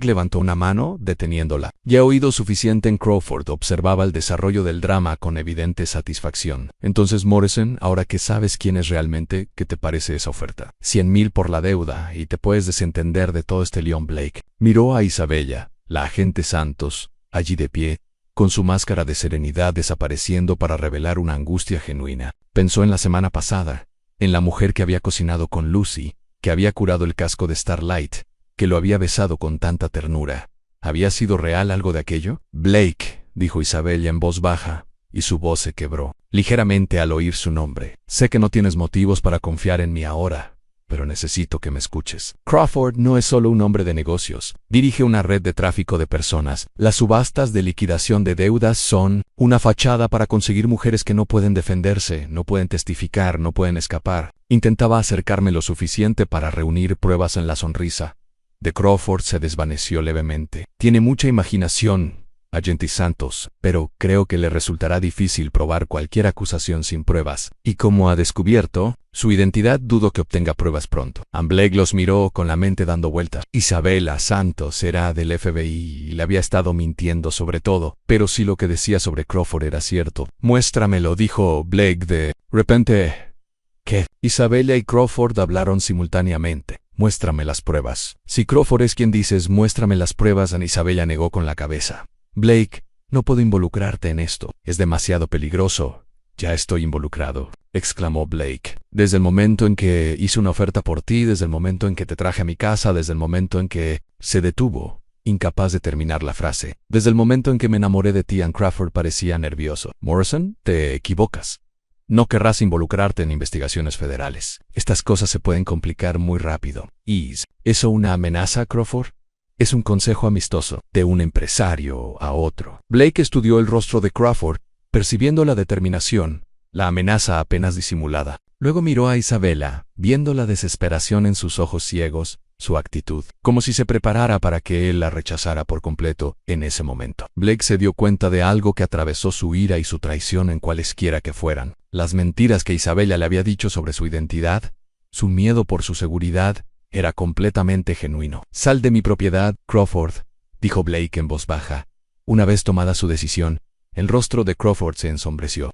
A: levantó una mano, deteniéndola. Ya he oído suficiente en Crawford. Observaba el desarrollo del drama con evidente satisfacción. Entonces, Morrison, ahora que sabes quién es realmente, ¿qué te parece esa oferta? 100,000 por la deuda y te puedes desentender de todo este lío. Blake miró a Isabella, la agente Santos, allí de pie, con su máscara de serenidad desapareciendo para revelar una angustia genuina. Pensó en la semana pasada, en la mujer que había cocinado con Lucy, que había curado el casco de Starlight, que lo había besado con tanta ternura. ¿Había sido real algo de aquello? Blake, dijo Isabella en voz baja, y su voz se quebró ligeramente al oír su nombre. Sé que no tienes motivos para confiar en mí ahora, pero necesito que me escuches. Crawford no es solo un hombre de negocios. Dirige una red de tráfico de personas. Las subastas de liquidación de deudas son una fachada para conseguir mujeres que no pueden defenderse, no pueden testificar, no pueden escapar. Intentaba acercarme lo suficiente para reunir pruebas en la sonrisa de Crawford se desvaneció levemente. Tiene mucha imaginación, agente Santos, pero creo que le resultará difícil probar cualquier acusación sin pruebas. Y como ha descubierto su identidad, dudo que obtenga pruebas pronto. Blake los miró con la mente dando vueltas. Isabella Santos era del FBI y le había estado mintiendo sobre todo, pero si lo que decía sobre Crawford era cierto. Muéstramelo, dijo Blake de repente. ¿Qué? Isabella y Crawford hablaron simultáneamente. Muéstrame las pruebas. Si Crawford es quien dices, muéstrame las pruebas, Isabella negó con la cabeza. Blake, no puedo involucrarte en esto. Es demasiado peligroso. Ya estoy involucrado, exclamó Blake. Desde el momento en que hice una oferta por ti, desde el momento en que te traje a mi casa, desde el momento en que se detuvo, incapaz de terminar la frase. Desde el momento en que me enamoré de ti, Crawford parecía nervioso. Morrison, te equivocas. No querrás involucrarte en investigaciones federales. Estas cosas se pueden complicar muy rápido. ¿Es eso una amenaza, Crawford? Es un consejo amistoso, de un empresario a otro. Blake estudió el rostro de Crawford, percibiendo la determinación, la amenaza apenas disimulada. Luego miró a Isabella, viendo la desesperación en sus ojos ciegos, su actitud, como si se preparara para que él la rechazara por completo en ese momento. Blake se dio cuenta de algo que atravesó su ira y su traición en cualesquiera que fueran. Las mentiras que Isabella le había dicho sobre su identidad, su miedo por su seguridad, era completamente genuino. Sal de mi propiedad, Crawford, dijo Blake en voz baja. Una vez tomada su decisión, el rostro de Crawford se ensombreció.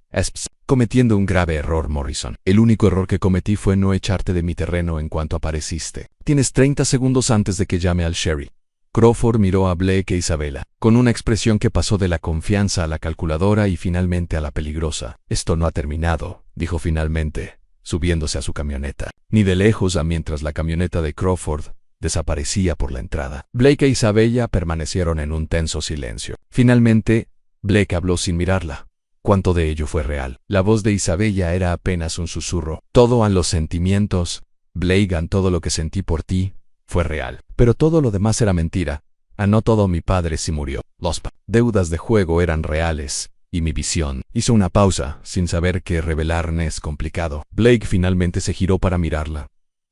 A: Cometiendo un grave error, Morrison. El único error que cometí fue no echarte de mi terreno en cuanto apareciste. Tienes 30 segundos antes de que llame al sheriff. Crawford miró a Blake e Isabella, con una expresión que pasó de la confianza a la calculadora y finalmente a la peligrosa. Esto no ha terminado, dijo finalmente, subiéndose a su camioneta. Ni de lejos, mientras la camioneta de Crawford desaparecía por la entrada. Blake e Isabella permanecieron en un tenso silencio. Finalmente, Blake habló sin mirarla. ¿Cuánto de ello fue real? La voz de Isabella era apenas un susurro. Todo los sentimientos, Blake, todo lo que sentí por ti, fue real. Pero todo lo demás era mentira. No todo. Mi padre sí murió. Las deudas de juego eran reales. Y mi visión. Hizo una pausa, sin saber que revelarme es complicado. Blake finalmente se giró para mirarla.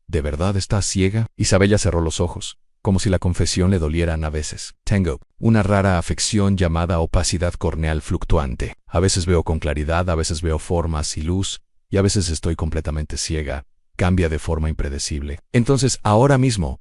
A: ¿De verdad estás ciega? Isabella cerró los ojos, como si la confesión le dolieran a veces. Tengo una rara afección llamada opacidad corneal fluctuante. A veces veo con claridad, a veces veo formas y luz, y a veces estoy completamente ciega. Cambia de forma impredecible. Entonces, ahora mismo,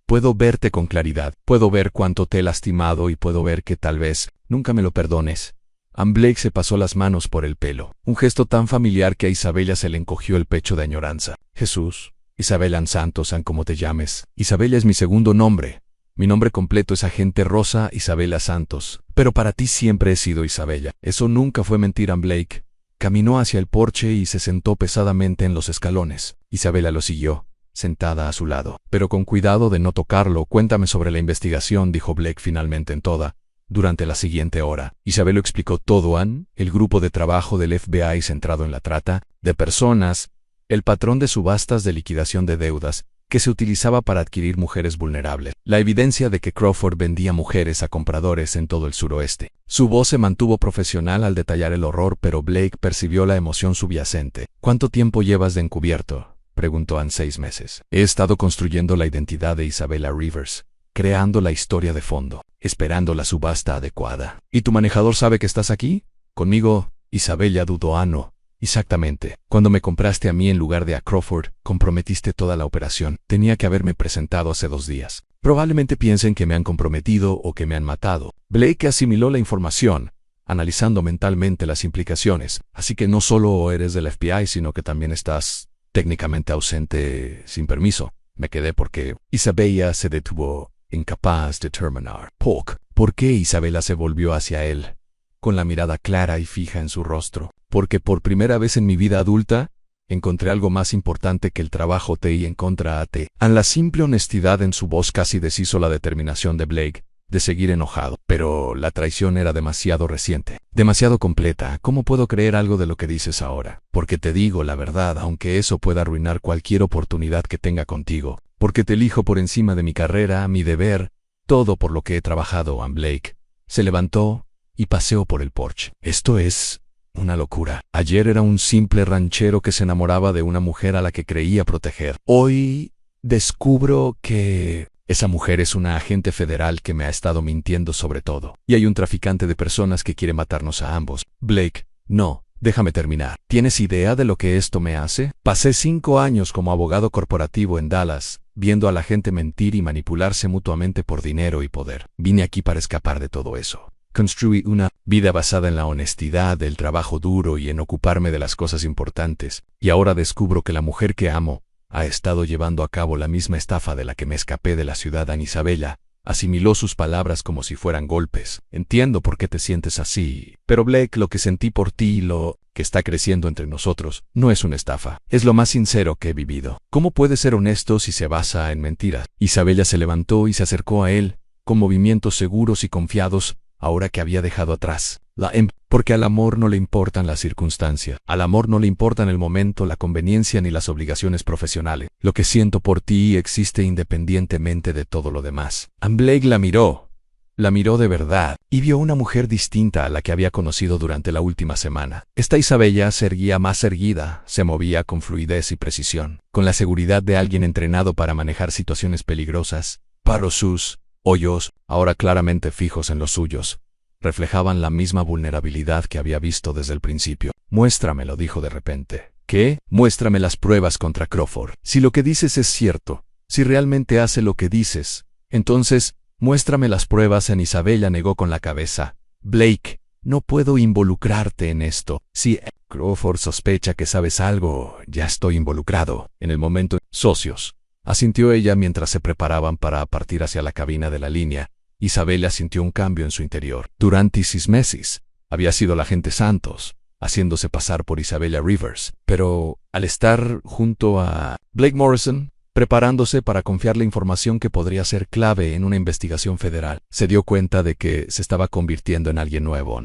A: puedo verte con claridad. Puedo ver cuánto te he lastimado y puedo ver que tal vez nunca me lo perdones. Ann Blake se pasó las manos por el pelo, un gesto tan familiar que a Isabella se le encogió el pecho de añoranza. Jesús, Isabella Ann Santos, Ann como te llames. Isabella es mi segundo nombre. Mi nombre completo es Agente Rosa Isabella Santos, pero para ti siempre he sido Isabella. Eso nunca fue mentira. Ann Blake caminó hacia el porche y se sentó pesadamente en los escalones. Isabella lo siguió, sentada a su lado. Pero con cuidado de no tocarlo. Cuéntame sobre la investigación, dijo Blake finalmente en toda. Durante la siguiente hora, Isabella explicó todo. Ann, el grupo de trabajo del FBI centrado en la trata de personas, el patrón de subastas de liquidación de deudas, que se utilizaba para adquirir mujeres vulnerables, la evidencia de que Crawford vendía mujeres a compradores en todo el suroeste. Su voz se mantuvo profesional al detallar el horror, pero Blake percibió la emoción subyacente. ¿Cuánto tiempo llevas de encubierto?, preguntó Ann. 6 meses. He estado construyendo la identidad de Isabella Rivers, creando la historia de fondo, esperando la subasta adecuada. ¿Y tu manejador sabe que estás aquí? ¿Conmigo? Isabella dudó. No. Exactamente. Cuando me compraste a mí en lugar de a Crawford, comprometiste toda la operación. Tenía que haberme presentado hace 2 días. Probablemente piensen que me han comprometido o que me han matado. Blake asimiló la información, analizando mentalmente las implicaciones. Así que no solo eres del FBI, sino que también estás técnicamente ausente sin permiso. Me quedé porque Isabella se detuvo, incapaz de terminar. ¿Por qué? Isabella se volvió hacia él, con la mirada clara y fija en su rostro. Porque por primera vez en mi vida adulta, encontré algo más importante que el trabajo TI en contra AT. Ann, la simple honestidad en su voz casi deshizo la determinación de Blake de seguir enojado. Pero la traición era demasiado reciente, demasiado completa. ¿Cómo puedo creer algo de lo que dices ahora? Porque te digo la verdad, aunque eso pueda arruinar cualquier oportunidad que tenga contigo. Porque te elijo por encima de mi carrera, mi deber, todo por lo que he trabajado. Ann Blake se levantó y paseó por el porche. Esto es una locura. Ayer era un simple ranchero que se enamoraba de una mujer a la que creía proteger. Hoy descubro que esa mujer es una agente federal que me ha estado mintiendo sobre todo. Y hay un traficante de personas que quiere matarnos a ambos. Blake, no, déjame terminar. ¿Tienes idea de lo que esto me hace? Pasé 5 años como abogado corporativo en Dallas, viendo a la gente mentir y manipularse mutuamente por dinero y poder. Vine aquí para escapar de todo eso. Construí una vida basada en la honestidad, el trabajo duro y en ocuparme de las cosas importantes. Y ahora descubro que la mujer que amo ha estado llevando a cabo la misma estafa de la que me escapé de la ciudad. Ann. Isabella asimiló sus palabras como si fueran golpes. Entiendo por qué te sientes así. Pero Blake, lo que sentí por ti y lo que está creciendo entre nosotros no es una estafa. Es lo más sincero que he vivido. ¿Cómo puede ser honesto si se basa en mentiras? Isabella se levantó y se acercó a él, con movimientos seguros y confiados, ahora que había dejado atrás porque al amor no le importan las circunstancias. Al amor no le importan el momento, la conveniencia ni las obligaciones profesionales. Lo que siento por ti existe independientemente de todo lo demás. Ann Blake la miró de verdad, y vio una mujer distinta a la que había conocido durante la última semana. Esta Isabella se erguía más erguida, se movía con fluidez y precisión, con la seguridad de alguien entrenado para manejar situaciones peligrosas. Pero sus hoyos, ahora claramente fijos en los suyos, reflejaban la misma vulnerabilidad que había visto desde el principio. Muéstramelo, dijo de repente. ¿Qué? Muéstrame las pruebas contra Crawford. Si lo que dices es cierto, si realmente hace lo que dices, entonces, muéstrame las pruebas. En Isabella negó con la cabeza. Blake, no puedo involucrarte en esto. Si Crawford sospecha que sabes algo, ya estoy involucrado. En el momento, socios, asintió ella mientras se preparaban para partir hacia la cabina de la línea. Isabella sintió un cambio en su interior. Durante 6 meses, había sido la agente Santos, haciéndose pasar por Isabella Rivers. Pero, al estar junto a Blake Morrison, preparándose para confiarle información que podría ser clave en una investigación federal, se dio cuenta de que se estaba convirtiendo en alguien nuevo.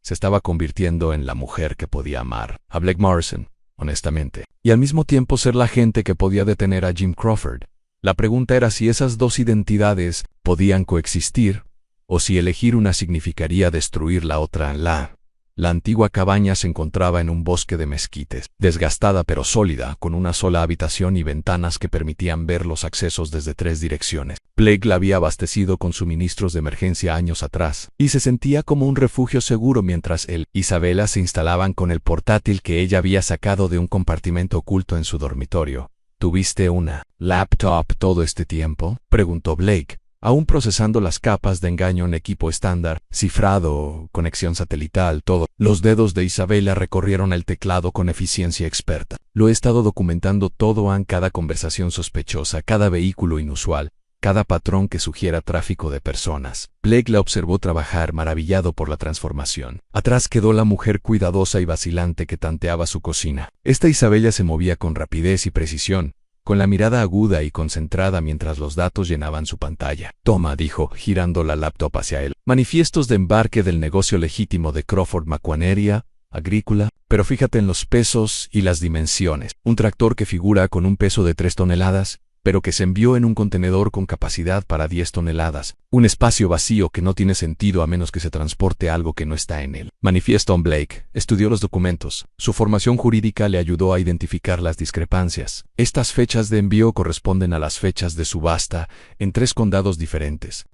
A: Se estaba convirtiendo en la mujer que podía amar a Blake Morrison, honestamente, y al mismo tiempo ser la agente que podía detener a Jim Crawford. La pregunta era si esas dos identidades podían coexistir, o si elegir una significaría destruir la otra. La antigua cabaña se encontraba en un bosque de mezquites, desgastada pero sólida, con una sola habitación y ventanas que permitían ver los accesos desde 3 direcciones. Blake la había abastecido con suministros de emergencia años atrás, y se sentía como un refugio seguro mientras él y Isabella se instalaban con el portátil que ella había sacado de un compartimento oculto en su dormitorio. ¿Tuviste una laptop todo este tiempo?, preguntó Blake, aún procesando las capas de engaño en equipo estándar, cifrado, conexión satelital, todo. Los dedos de Isabela recorrieron el teclado con eficiencia experta. Lo he estado documentando todo en cada conversación sospechosa, cada vehículo inusual, cada patrón que sugiera tráfico de personas. Blake la observó trabajar, maravillado por la transformación. Atrás quedó la mujer cuidadosa y vacilante que tanteaba su cocina. Esta Isabela se movía con rapidez y precisión, con la mirada aguda y concentrada mientras los datos llenaban su pantalla. Toma, dijo, girando la laptop hacia él. Manifiestos de embarque del negocio legítimo de Crawford Macuaneria, agrícola, pero fíjate en los pesos y las dimensiones. Un tractor que figura con un peso de 3 toneladas, pero que se envió en un contenedor con capacidad para 10 toneladas. Un espacio vacío que no tiene sentido a menos que se transporte algo que no está en él. Manifiesto Blake estudió los documentos. Su formación jurídica le ayudó a identificar las discrepancias. Estas fechas de envío corresponden a las fechas de subasta en 3 condados diferentes.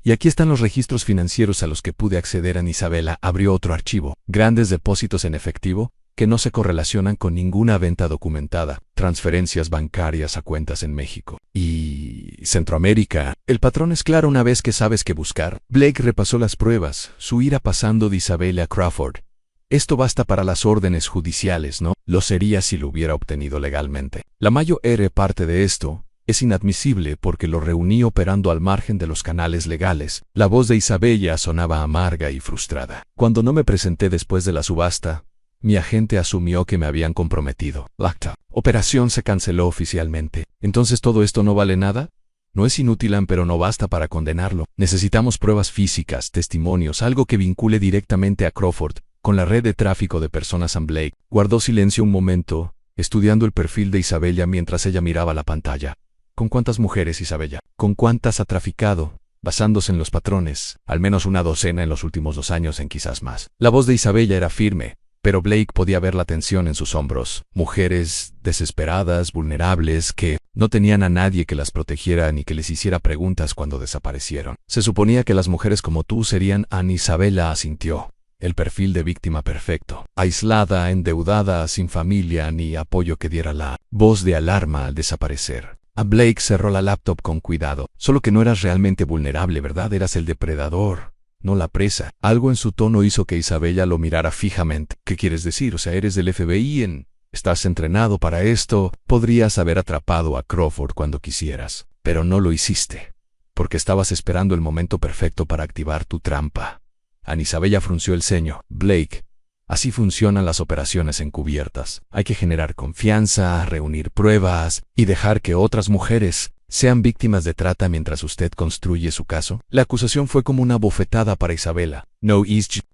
A: Y aquí están los registros financieros a los que pude acceder. Isabela abrió otro archivo. Grandes depósitos en efectivo que no se correlacionan con ninguna venta documentada, transferencias bancarias a cuentas en México y Centroamérica. El patrón es claro una vez que sabes qué buscar. Blake repasó las pruebas, su ira pasando de Isabela a Crawford. Esto basta para las órdenes judiciales, ¿no? Lo sería si lo hubiera obtenido legalmente. La mayor parte de esto es inadmisible porque lo reuní operando al margen de los canales legales. La voz de Isabela sonaba amarga y frustrada. Cuando no me presenté después de la subasta, mi agente asumió que me habían comprometido. La operación se canceló oficialmente. ¿Entonces todo esto no vale nada? No es inútil, pero no basta para condenarlo. Necesitamos pruebas físicas, testimonios, algo que vincule directamente a Crawford con la red de tráfico de personas. Blake guardó silencio un momento, estudiando el perfil de Isabela mientras ella miraba la pantalla. ¿Con cuántas mujeres, Isabela? ¿Con cuántas ha traficado? Basándose en los patrones, al menos una docena en los últimos 2 años, en quizás más. La voz de Isabela era firme, pero Blake podía ver la tensión en sus hombros. Mujeres desesperadas, vulnerables, que no tenían a nadie que las protegiera ni que les hiciera preguntas cuando desaparecieron. Se suponía que las mujeres como tú serían. Isabela asintió. El perfil de víctima perfecto. Aislada, endeudada, sin familia ni apoyo que diera la voz de alarma al desaparecer. Blake cerró la laptop con cuidado. Solo que no eras realmente vulnerable, ¿verdad? Eras el depredador, no la presa. Algo en su tono hizo que Isabela lo mirara fijamente. ¿Qué quieres decir? O sea, eres del FBI, estás entrenado para esto. Podrías haber atrapado a Crawford cuando quisieras, pero no lo hiciste, porque estabas esperando el momento perfecto para activar tu trampa. Isabela frunció el ceño. Blake, así funcionan las operaciones encubiertas. Hay que generar confianza, reunir pruebas y dejar que otras mujeres sean víctimas de trata mientras usted construye su caso. La acusación fue como una bofetada para Isabela. No,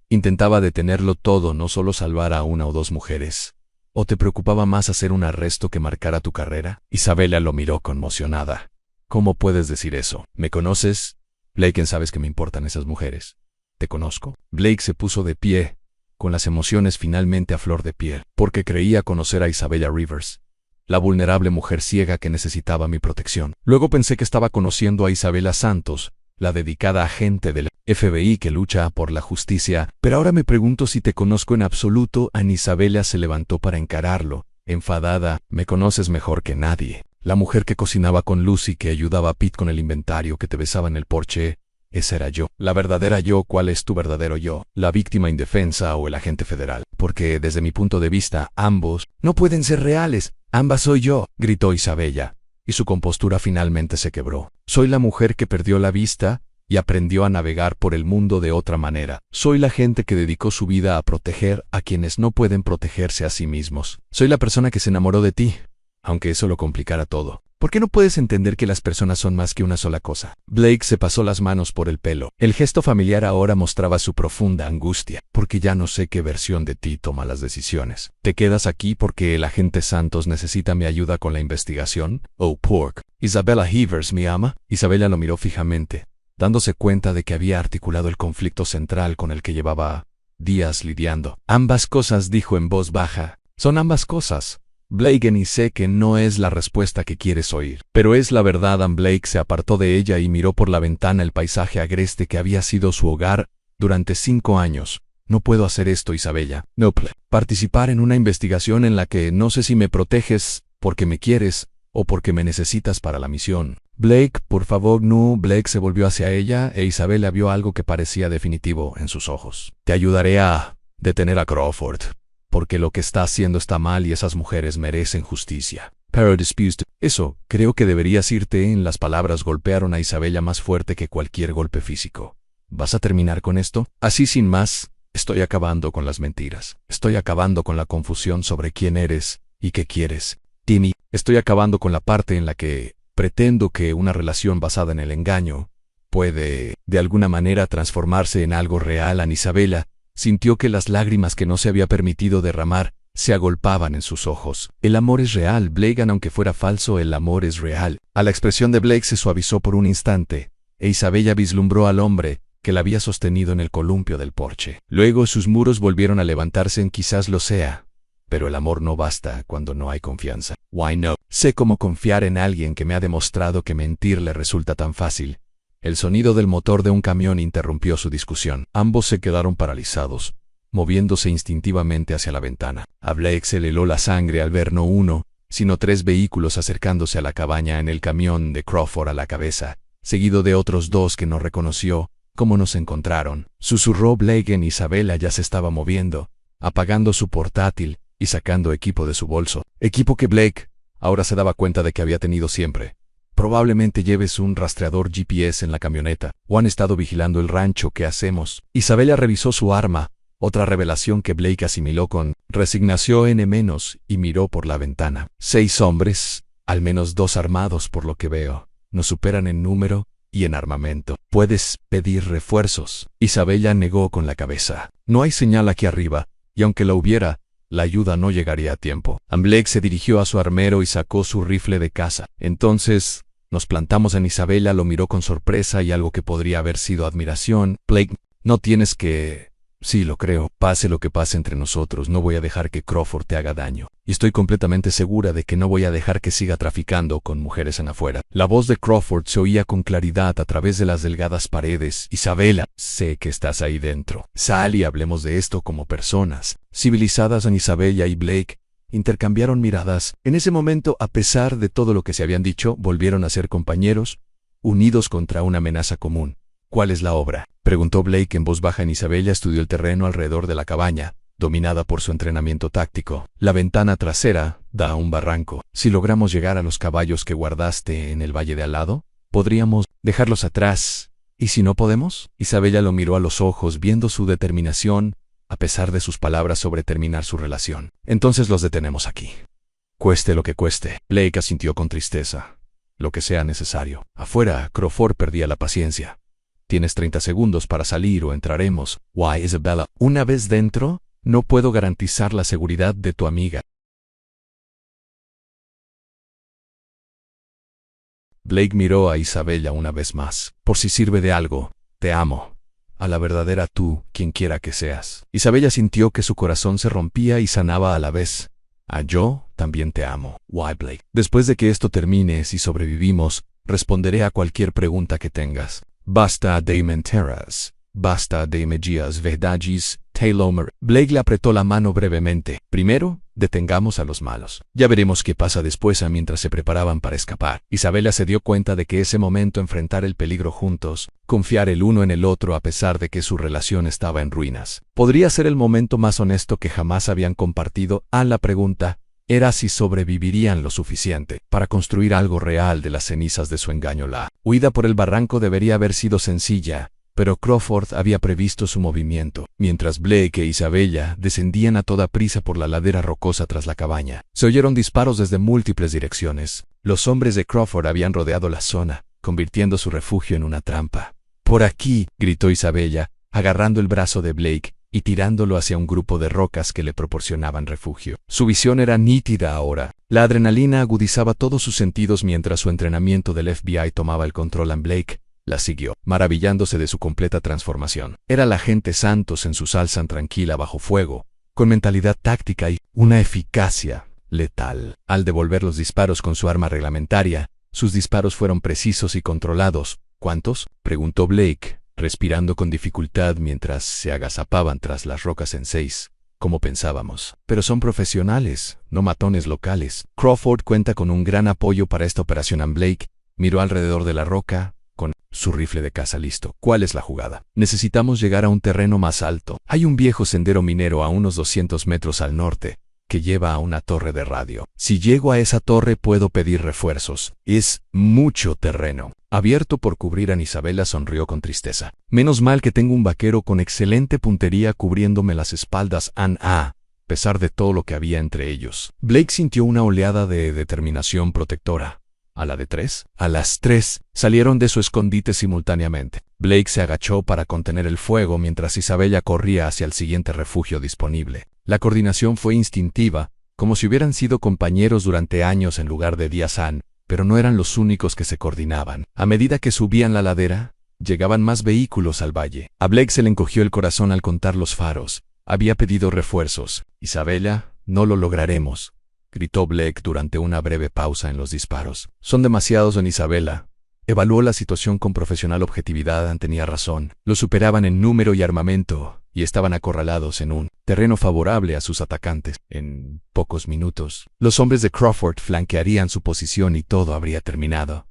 A: intentaba detenerlo todo, no solo salvar a 1 o 2 mujeres. ¿O te preocupaba más hacer un arresto que marcara tu carrera? Isabela lo miró conmocionada. ¿Cómo puedes decir eso? ¿Me conoces? Blake, ¿sabes que me importan esas mujeres? ¿Te conozco? Blake se puso de pie, con las emociones finalmente a flor de piel, porque creía conocer a Isabela Rivers, la vulnerable mujer ciega que necesitaba mi protección. Luego pensé que estaba conociendo a Isabela Santos, la dedicada agente del FBI que lucha por la justicia, pero ahora me pregunto si te conozco en absoluto. Isabela se levantó para encararlo, enfadada. Me conoces mejor que nadie. La mujer que cocinaba con Lucy, que ayudaba a Pete con el inventario, que te besaba en el porche. Esa era yo. La verdadera yo. ¿Cuál es tu verdadero yo? ¿La víctima indefensa o el agente federal? Porque desde mi punto de vista, ambos no pueden ser reales. Ambas soy yo, gritó Isabela, y su compostura finalmente se quebró. Soy la mujer que perdió la vista y aprendió a navegar por el mundo de otra manera. Soy la gente que dedicó su vida a proteger a quienes no pueden protegerse a sí mismos. Soy la persona que se enamoró de ti, aunque eso lo complicara todo. ¿Por qué no puedes entender que las personas son más que una sola cosa? Blake se pasó las manos por el pelo. El gesto familiar ahora mostraba su profunda angustia. Porque ya no sé qué versión de ti toma las decisiones. ¿Te quedas aquí porque el agente Santos necesita mi ayuda con la investigación? Oh, pork. ¿Isabela Rivers me ama? Isabela lo miró fijamente, dándose cuenta de que había articulado el conflicto central con el que llevaba días lidiando. Ambas cosas, dijo en voz baja. Son ambas cosas. Blake, y sé que no es la respuesta que quieres oír, pero es la verdad. Blake se apartó de ella y miró por la ventana el paisaje agreste que había sido su hogar durante 5 años. No puedo hacer esto, Isabela. No, participar en una investigación en la que no sé si me proteges porque me quieres ¿O porque me necesitas para la misión? Blake, por favor, no. Blake se volvió hacia ella e Isabella vio algo que parecía definitivo en sus ojos. Te ayudaré a detener a Crawford, porque lo que está haciendo está mal y esas mujeres merecen justicia. Pero dispused, eso, creo que deberías irte. En las palabras golpearon a Isabella más fuerte que cualquier golpe físico. ¿Vas a terminar con esto? Así sin más, estoy acabando con las mentiras. Estoy acabando con la confusión sobre quién eres y qué quieres. Timmy, estoy acabando con la parte en la que pretendo que una relación basada en el engaño puede, de alguna manera, transformarse en algo real. Isabella sintió que las lágrimas que no se había permitido derramar se agolpaban en sus ojos. El amor es real, Blake, aunque fuera falso, el amor es real. A la expresión de Blake se suavizó por un instante, e Isabella vislumbró al hombre que la había sostenido en el columpio del porche. Luego sus muros volvieron a levantarse en quizás lo sea, pero el amor no basta cuando no hay confianza. Why no? Sé cómo confiar en alguien que me ha demostrado que mentir le resulta tan fácil. El sonido del motor de un camión interrumpió su discusión. Ambos se quedaron paralizados, moviéndose instintivamente hacia la ventana. A Blake se le heló la sangre al ver no uno, sino 3 vehículos acercándose a la cabaña. En el camión de Crawford a la cabeza, seguido de otros 2 que no reconoció. ¿Cómo nos encontraron?, susurró Blake. En Isabella ya se estaba moviendo, apagando su portátil y sacando equipo de su bolso. Equipo que Blake ahora se daba cuenta de que había tenido siempre. Probablemente lleves un rastreador GPS en la camioneta, o han estado vigilando el rancho. ¿Qué hacemos? Isabella revisó su arma, otra revelación que Blake asimiló con resignación y miró por la ventana. 6 hombres, al menos 2 armados por lo que veo. Nos superan en número y en armamento. ¿Puedes pedir refuerzos? Isabella negó con la cabeza. No hay señal aquí arriba, y aunque la hubiera, la ayuda no llegaría a tiempo. Blake se dirigió a su armero y sacó su rifle de caza. Entonces, nos plantamos en Isabella. Lo miró con sorpresa y algo que podría haber sido admiración. Blake, no tienes que... Sí, lo creo. Pase lo que pase entre nosotros, no voy a dejar que Crawford te haga daño. Y estoy completamente segura de que no voy a dejar que siga traficando con mujeres en afuera. La voz de Crawford se oía con claridad a través de las delgadas paredes. Isabella, sé que estás ahí dentro. Sal y hablemos de esto como personas civilizadas. Isabella y Blake intercambiaron miradas. En ese momento, a pesar de todo lo que se habían dicho, volvieron a ser compañeros, unidos contra una amenaza común. ¿Cuál es la obra?, preguntó Blake en voz baja. Isabella estudió el terreno alrededor de la cabaña, dominada por su entrenamiento táctico. La ventana trasera da a un barranco. Si logramos llegar a los caballos que guardaste en el valle de al lado, podríamos dejarlos atrás. ¿Y si no podemos? Isabella lo miró a los ojos, viendo su determinación, a pesar de sus palabras sobre terminar su relación. Entonces los detenemos aquí. Cueste lo que cueste. Blake asintió con tristeza. Lo que sea necesario. Afuera, Crawford perdía la paciencia. Tienes 30 segundos para salir o entraremos. Why, Isabella? Una vez dentro, no puedo garantizar la seguridad de tu amiga. Blake miró a Isabella una vez más. Por si sirve de algo, te amo. A la verdadera tú, quien quiera que seas. Isabella sintió que su corazón se rompía y sanaba a la vez. Yo también te amo. Why, Blake? Después de que esto termine, si sobrevivimos, responderé a cualquier pregunta que tengas. Basta de mentiras. Basta de medias verdades, Taylor. Blake le apretó la mano brevemente. Primero, detengamos a los malos. Ya veremos qué pasa después. Mientras se preparaban para escapar, Isabella se dio cuenta de que ese momento, enfrentar el peligro juntos, confiar el uno en el otro a pesar de que su relación estaba en ruinas, podría ser el momento más honesto que jamás habían compartido. La pregunta era si sobrevivirían lo suficiente para construir algo real de las cenizas de su engaño. La huida por el barranco debería haber sido sencilla, pero Crawford había previsto su movimiento. Mientras Blake e Isabella descendían a toda prisa por la ladera rocosa tras la cabaña, se oyeron disparos desde múltiples direcciones. Los hombres de Crawford habían rodeado la zona, convirtiendo su refugio en una trampa. «¡Por aquí!», gritó Isabella, agarrando el brazo de Blake y tirándolo hacia un grupo de rocas que le proporcionaban refugio. Su visión era nítida ahora. La adrenalina agudizaba todos sus sentidos mientras su entrenamiento del FBI tomaba el control. Blake la siguió, maravillándose de su completa transformación. Era el agente Santos en su salsa tranquila bajo fuego, con mentalidad táctica y una eficacia letal. Al devolver los disparos con su arma reglamentaria, sus disparos fueron precisos y controlados. ¿Cuántos?, preguntó Blake, respirando con dificultad mientras se agazapaban tras las rocas. En 6. como pensábamos. Pero son profesionales, no matones locales. Crawford cuenta con un gran apoyo para esta operación. Blake miró alrededor de la roca, con su rifle de caza listo. ¿Cuál es la jugada? Necesitamos llegar a un terreno más alto. Hay un viejo sendero minero a unos 200 metros al norte, que lleva a una torre de radio. Si llego a esa torre puedo pedir refuerzos. Es mucho terreno. Abierto por cubrir. Ana Isabela sonrió con tristeza. Menos mal que tengo un vaquero con excelente puntería cubriéndome las espaldas. A pesar de todo lo que había entre ellos. Blake sintió una oleada de determinación protectora. ¿A la de 3? A las 3 salieron de su escondite simultáneamente. Blake se agachó para contener el fuego mientras Isabella corría hacia el siguiente refugio disponible. La coordinación fue instintiva, como si hubieran sido compañeros durante años en lugar de días, pero no eran los únicos que se coordinaban. A medida que subían la ladera, llegaban más vehículos al valle. A Blake se le encogió el corazón al contar los faros. Había pedido refuerzos. Isabella, no lo lograremos, gritó Blake durante una breve pausa en los disparos. Son demasiados, don Isabella. Evaluó la situación con profesional objetividad. Tenía razón. Los superaban en número y armamento, y estaban acorralados en un terreno favorable a sus atacantes. En pocos minutos, los hombres de Crawford flanquearían su posición y todo habría terminado.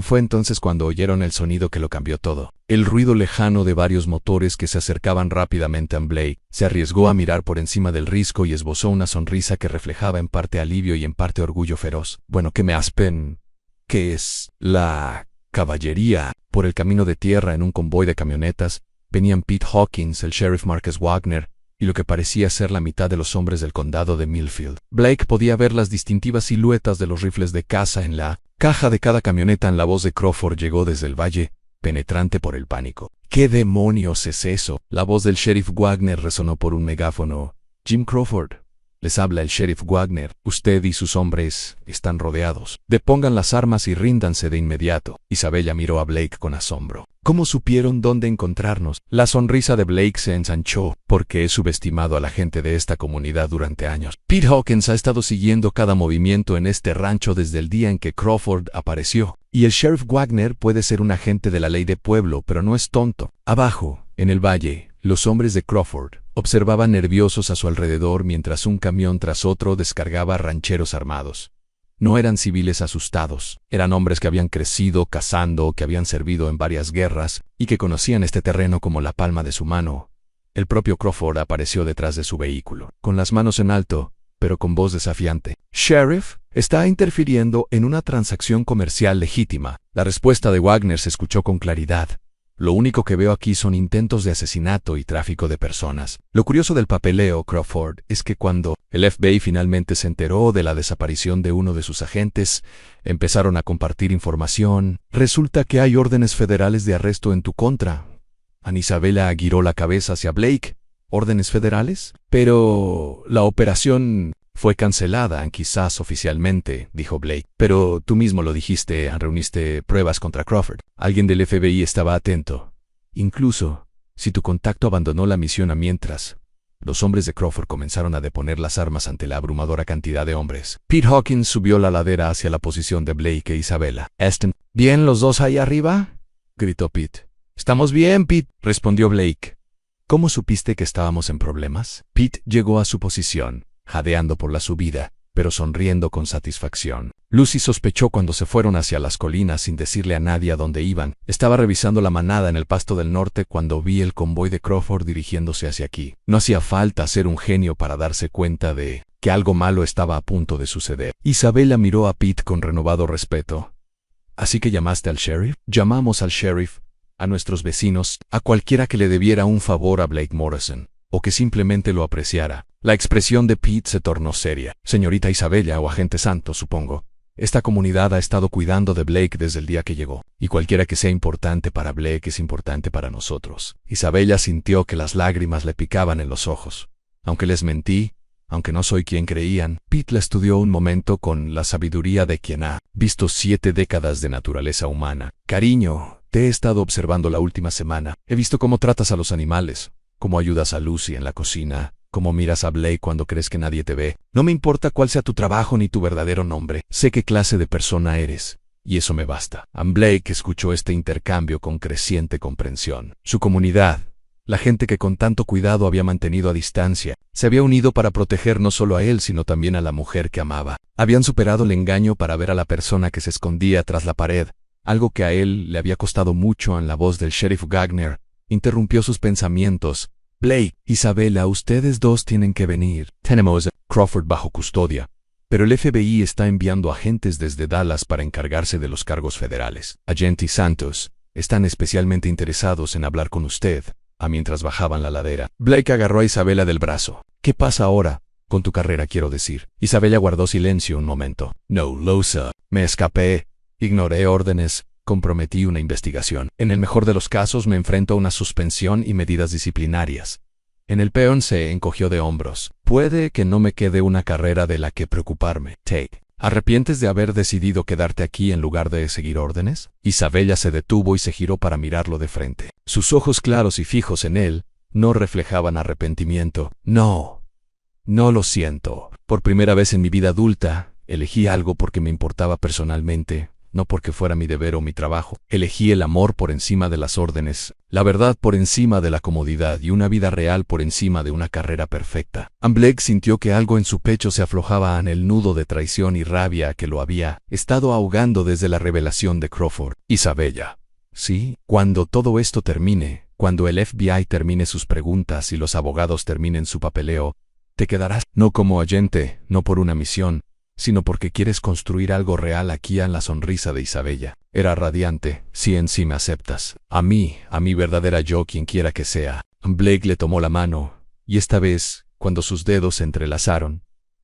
A: Fue entonces cuando oyeron el sonido que lo cambió todo. El ruido lejano de varios motores que se acercaban rápidamente a Blake. Se arriesgó a mirar por encima del risco y esbozó una sonrisa que reflejaba en parte alivio y en parte orgullo feroz. Bueno, ¿qué me aspen? ¿Qué es? La caballería. Por el camino de tierra en un convoy de camionetas venían Pete Hawkins, el sheriff Marcus Wagner, y lo que parecía ser la mitad de los hombres del condado de Millfield. Blake podía ver las distintivas siluetas de los rifles de caza en la caja de cada camioneta. La voz de Crawford llegó desde el valle, penetrante por el pánico. ¿Qué demonios es eso? La voz del sheriff Wagner resonó por un megáfono. Jim Crawford. Les habla el sheriff Wagner. Usted y sus hombres están rodeados. Depongan las armas y ríndanse de inmediato. Isabella miró a Blake con asombro. ¿Cómo supieron dónde encontrarnos? La sonrisa de Blake se ensanchó, porque he subestimado a la gente de esta comunidad durante años. Pete Hawkins ha estado siguiendo cada movimiento en este rancho desde el día en que Crawford apareció. Y el sheriff Wagner puede ser un agente de la ley de pueblo, pero no es tonto. Abajo, en el valle, los hombres de Crawford observaban nerviosos a su alrededor mientras un camión tras otro descargaba rancheros armados. No eran civiles asustados, eran hombres que habían crecido cazando, que habían servido en varias guerras y que conocían este terreno como la palma de su mano. El propio Crawford apareció detrás de su vehículo, con las manos en alto, pero con voz desafiante. «Sheriff, está interfiriendo en una transacción comercial legítima». La respuesta de Wagner se escuchó con claridad. Lo único que veo aquí son intentos de asesinato y tráfico de personas. Lo curioso del papeleo, Crawford, es que cuando el FBI finalmente se enteró de la desaparición de uno de sus agentes, empezaron a compartir información. Resulta que hay órdenes federales de arresto en tu contra. Ana Isabella giró la cabeza hacia Blake. ¿Órdenes federales? Pero la operación fue cancelada, quizás oficialmente, dijo Blake. Pero tú mismo lo dijiste, reuniste pruebas contra Crawford. Alguien del FBI estaba atento. Incluso, si tu contacto abandonó la misión mientras, los hombres de Crawford comenzaron a deponer las armas ante la abrumadora cantidad de hombres. Pete Hawkins subió la ladera hacia la posición de Blake e Isabella. «¿Bien los dos ahí arriba?», gritó Pete. «Estamos bien, Pete», respondió Blake. «¿Cómo supiste que estábamos en problemas?». Pete llegó a su posición, jadeando por la subida, pero sonriendo con satisfacción. Lucy sospechó cuando se fueron hacia las colinas sin decirle a nadie a dónde iban. Estaba revisando la manada en el pasto del norte cuando vi el convoy de Crawford dirigiéndose hacia aquí. No hacía falta ser un genio para darse cuenta de que algo malo estaba a punto de suceder. Isabella miró a Pete con renovado respeto. «¿Así que llamaste al sheriff?». «Llamamos al sheriff, a nuestros vecinos, a cualquiera que le debiera un favor a Blake Morrison, o que simplemente lo apreciara». La expresión de Pete se tornó seria. «Señorita Isabella o agente Santos, supongo. Esta comunidad ha estado cuidando de Blake desde el día que llegó, y cualquiera que sea importante para Blake es importante para nosotros». Isabella sintió que las lágrimas le picaban en los ojos. «Aunque les mentí, aunque no soy quien creían». Pete la estudió un momento con la sabiduría de quien ha visto 7 décadas de naturaleza humana. «Cariño, te he estado observando la última semana. He visto cómo tratas a los animales, cómo ayudas a Lucy en la cocina, cómo miras a Blake cuando crees que nadie te ve. No me importa cuál sea tu trabajo ni tu verdadero nombre. Sé qué clase de persona eres, y eso me basta». Blake escuchó este intercambio con creciente comprensión. Su comunidad La gente que con tanto cuidado había mantenido a distancia, se había unido para proteger no solo a él sino también a la mujer que amaba. Habían superado el engaño para ver a la persona que se escondía tras la pared, algo que a él le había costado mucho. En la voz del sheriff Gagner interrumpió sus pensamientos. Blake, Isabella, ustedes dos tienen que venir. Tenemos a Crawford bajo custodia, pero el FBI está enviando agentes desde Dallas para encargarse de los cargos federales. Agente Santos, están especialmente interesados en hablar con usted. Mientras bajaban la ladera, Blake agarró a Isabella del brazo. ¿Qué pasa ahora? Con tu carrera, quiero decir. Isabella guardó silencio un momento. No, Losa. Me escapé. Ignoré órdenes. Comprometí una investigación. En el mejor de los casos me enfrento a una suspensión y medidas disciplinarias. En el peón se encogió de hombros. Puede que no me quede una carrera de la que preocuparme. Tate, ¿arrepientes de haber decidido quedarte aquí en lugar de seguir órdenes? Isabella se detuvo y se giró para mirarlo de frente. Sus ojos claros y fijos en él no reflejaban arrepentimiento. No lo siento. Por primera vez en mi vida adulta, elegí algo porque me importaba personalmente, no porque fuera mi deber o mi trabajo. Elegí el amor por encima de las órdenes, la verdad por encima de la comodidad y una vida real por encima de una carrera perfecta. Blake sintió que algo en su pecho se aflojaba en el nudo de traición y rabia que lo había estado ahogando desde la revelación de Crawford. Isabella. Sí, cuando todo esto termine, cuando el FBI termine sus preguntas y los abogados terminen su papeleo, te quedarás, no como agente, no por una misión, sino porque quieres construir algo real aquí. En la sonrisa de Isabella era radiante. Sí, en sí me aceptas. A mi verdadera yo, quien quiera que sea. Blake le tomó la mano, y esta vez, cuando sus dedos se entrelazaron,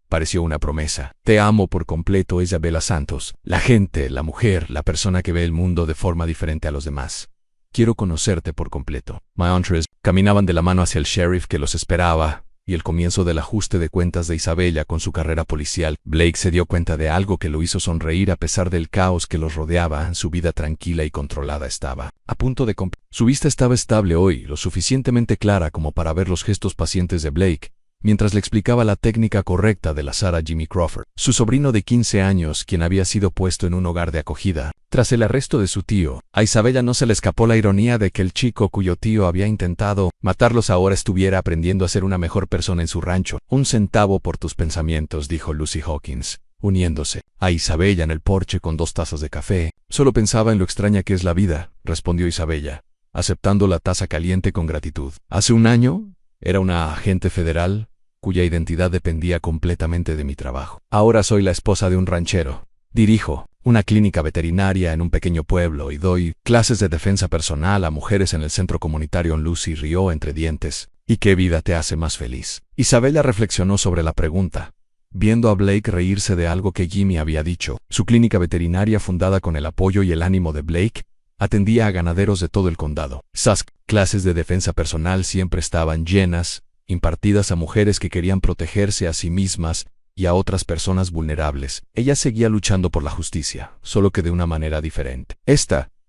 A: pareció una promesa. Te amo por completo, Isabella Santos. La gente, la mujer, la persona que ve el mundo de forma diferente a los demás. Quiero conocerte por completo. My entres caminaban de la mano hacia el sheriff que los esperaba, y el comienzo del ajuste de cuentas de Isabella con su carrera policial. Blake se dio cuenta de algo que lo hizo sonreír a pesar del caos que los rodeaba. Su vida tranquila y controlada estaba a punto de Su vista estaba estable hoy, lo suficientemente clara como para ver los gestos pacientes de Blake, mientras le explicaba la técnica correcta de lazar a Jimmy Crawford, su sobrino de 15 años, quien había sido puesto en un hogar de acogida tras el arresto de su tío. A Isabella no se le escapó la ironía de que el chico cuyo tío había intentado matarlos ahora estuviera aprendiendo a ser una mejor persona en su rancho. Un centavo por tus pensamientos, dijo Lucy Hawkins, uniéndose a Isabella en el porche con 2 tazas de café. Solo pensaba en lo extraña que es la vida, respondió Isabella, aceptando la taza caliente con gratitud. Hace un año era una agente federal cuya identidad dependía completamente de mi trabajo. Ahora soy la esposa de un ranchero. Dirijo una clínica veterinaria en un pequeño pueblo y doy clases de defensa personal a mujeres en el centro comunitario. Lucy rió entre dientes. ¿Y qué vida te hace más feliz? Isabella reflexionó sobre la pregunta, viendo a Blake reírse de algo que Jimmy había dicho. Su clínica veterinaria, fundada con el apoyo y el ánimo de Blake, atendía a ganaderos de todo el condado. Sus clases de defensa personal siempre estaban llenas, impartidas a mujeres que querían protegerse a sí mismas y a otras personas vulnerables. Ella seguía luchando por la justicia, solo que de una manera diferente.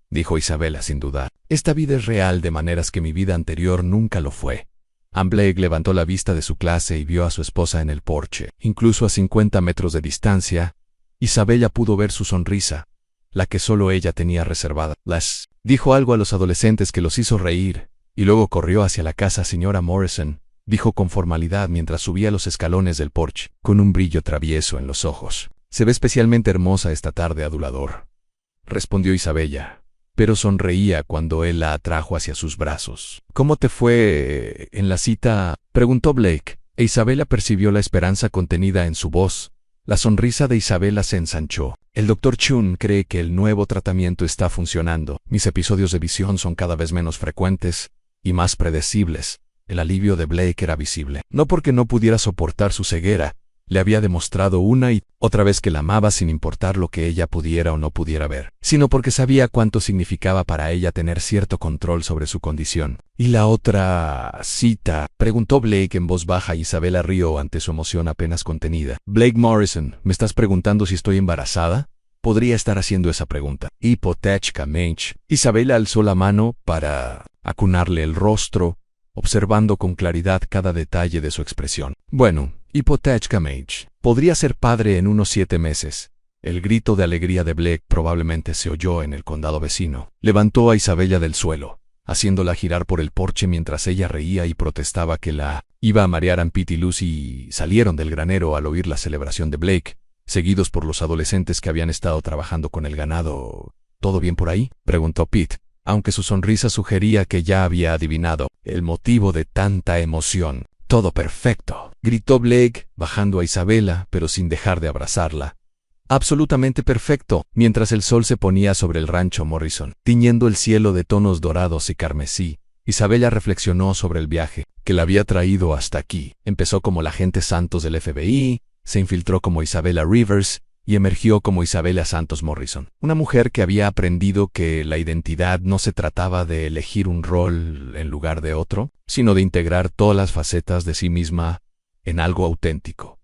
A: Dijo Isabella sin dudar, esta vida es real de maneras que mi vida anterior nunca lo fue. Blake levantó la vista de su clase y vio a su esposa en el porche. Incluso a 50 metros de distancia, Isabella pudo ver su sonrisa, la que solo ella tenía reservada. Dijo algo a los adolescentes que los hizo reír, y luego corrió hacia la casa. Señora Morrison, dijo con formalidad mientras subía los escalones del porche, con un brillo travieso en los ojos. Se ve especialmente hermosa esta tarde, adulador, respondió Isabella, pero sonreía cuando él la atrajo hacia sus brazos. ¿Cómo te fue en la cita?, preguntó Blake, e Isabella percibió la esperanza contenida en su voz. La sonrisa de Isabella se ensanchó. El Dr. Chun cree que el nuevo tratamiento está funcionando. Mis episodios de visión son cada vez menos frecuentes y más predecibles. El alivio de Blake era visible. No porque no pudiera soportar su ceguera, le había demostrado una y otra vez que la amaba sin importar lo que ella pudiera o no pudiera ver, sino porque sabía cuánto significaba para ella tener cierto control sobre su condición. ¿Y la otra cita?, preguntó Blake en voz baja. Isabella rió ante su emoción apenas contenida. Blake Morrison, ¿me estás preguntando si estoy embarazada? Podría estar haciendo esa pregunta. Hipotechamente. Isabella alzó la mano para acunarle el rostro, observando con claridad cada detalle de su expresión. Bueno, hipotéticamente, podría ser padre en unos 7 meses. El grito de alegría de Blake probablemente se oyó en el condado vecino. Levantó a Isabella del suelo. haciéndola girar por el porche mientras ella reía y protestaba que la iba a marear. Pete y Lucy salieron del granero al oír la celebración de Blake, seguidos por los adolescentes que habían estado trabajando con el ganado. ¿Todo bien por ahí?, preguntó Pete, aunque su sonrisa sugería que ya había adivinado el motivo de tanta emoción. «Todo perfecto», gritó Blake, bajando a Isabella, pero sin dejar de abrazarla. «Absolutamente perfecto», mientras el sol se ponía sobre el rancho Morrison, tiñendo el cielo de tonos dorados y carmesí. Isabella reflexionó sobre el viaje que la había traído hasta aquí. Empezó como la agente Santos del FBI, se infiltró como Isabella Rivers y emergió como Isabella Santos Morrison, una mujer que había aprendido que la identidad no se trataba de elegir un rol en lugar de otro, sino de integrar todas las facetas de sí misma en algo auténtico.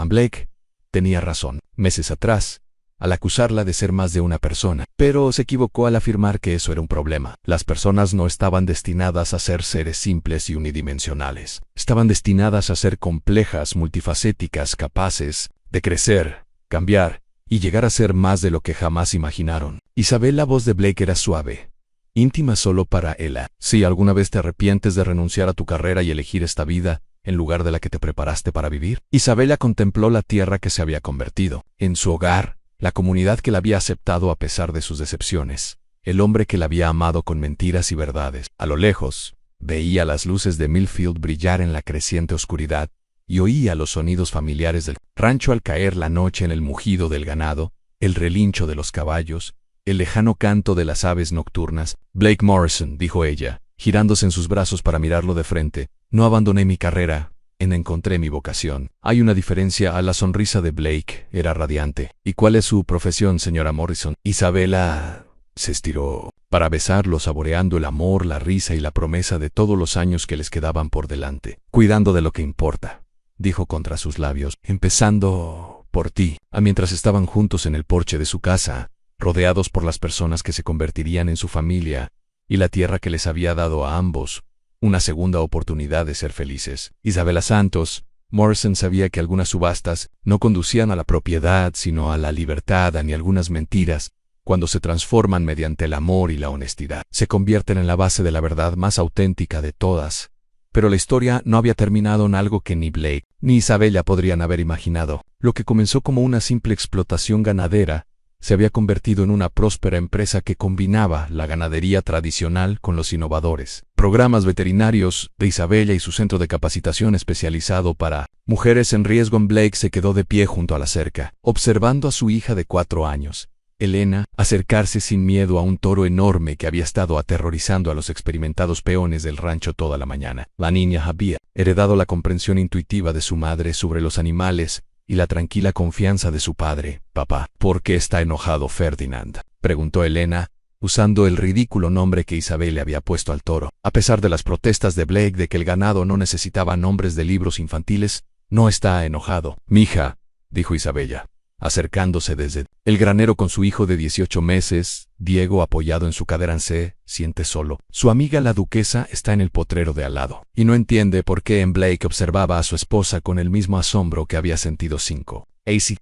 A: Blake tenía razón meses atrás al acusarla de ser más de una persona, pero se equivocó al afirmar que eso era un problema. Las personas no estaban destinadas a ser seres simples y unidimensionales. Estaban destinadas a ser complejas, multifacéticas, capaces de crecer, cambiar y llegar a ser más de lo que jamás imaginaron. Isabel, la voz de Blake era suave, íntima solo para ella. Si alguna vez te arrepientes de renunciar a tu carrera y elegir esta vida en lugar de la que te preparaste para vivir. Isabella contempló la tierra que se había convertido en su hogar, la comunidad que la había aceptado a pesar de sus decepciones, el hombre que la había amado con mentiras y verdades. A lo lejos, veía las luces de Millfield brillar en la creciente oscuridad y oía los sonidos familiares del rancho al caer la noche, en el mugido del ganado, el relincho de los caballos, el lejano canto de las aves nocturnas. «Blake Morrison», dijo ella, girándose en sus brazos para mirarlo de frente, «no abandoné mi carrera, encontré mi vocación». Hay una diferencia. A la sonrisa de Blake era radiante. «¿Y cuál es su profesión, señora Morrison?» Isabella se estiró para besarlo, saboreando el amor, la risa y la promesa de todos los años que les quedaban por delante. «Cuidando de lo que importa», dijo contra sus labios, «empezando por ti». Mientras estaban juntos en el porche de su casa, rodeados por las personas que se convertirían en su familia y la tierra que les había dado a ambos una segunda oportunidad de ser felices. Isabella Santos Morrison sabía que algunas subastas no conducían a la propiedad, sino a la libertad, ni algunas mentiras, cuando se transforman mediante el amor y la honestidad, se convierten en la base de la verdad más auténtica de todas. Pero la historia no había terminado en algo que ni Blake ni Isabella podrían haber imaginado. Lo que comenzó como una simple explotación ganadera se había convertido en una próspera empresa que combinaba la ganadería tradicional con los innovadores programas veterinarios de Isabella y su centro de capacitación especializado para mujeres en riesgo. Blake se quedó de pie junto a la cerca, observando a su hija de 4 años, Elena, acercarse sin miedo a un toro enorme que había estado aterrorizando a los experimentados peones del rancho toda la mañana. La niña había heredado la comprensión intuitiva de su madre sobre los animales y la tranquila confianza de su padre. «Papá, ¿por qué está enojado Ferdinand?», preguntó Elena, usando el ridículo nombre que Isabel le había puesto al toro. A pesar de las protestas de Blake de que el ganado no necesitaba nombres de libros infantiles, «no está enojado». «Mija», dijo Isabella, acercándose desde el granero con su hijo de 18 meses, Diego, apoyado en su cadera. «Se siente solo. Su amiga la duquesa está en el potrero de al lado, y no entiende por qué». Blake observaba a su esposa con el mismo asombro que había sentido 5.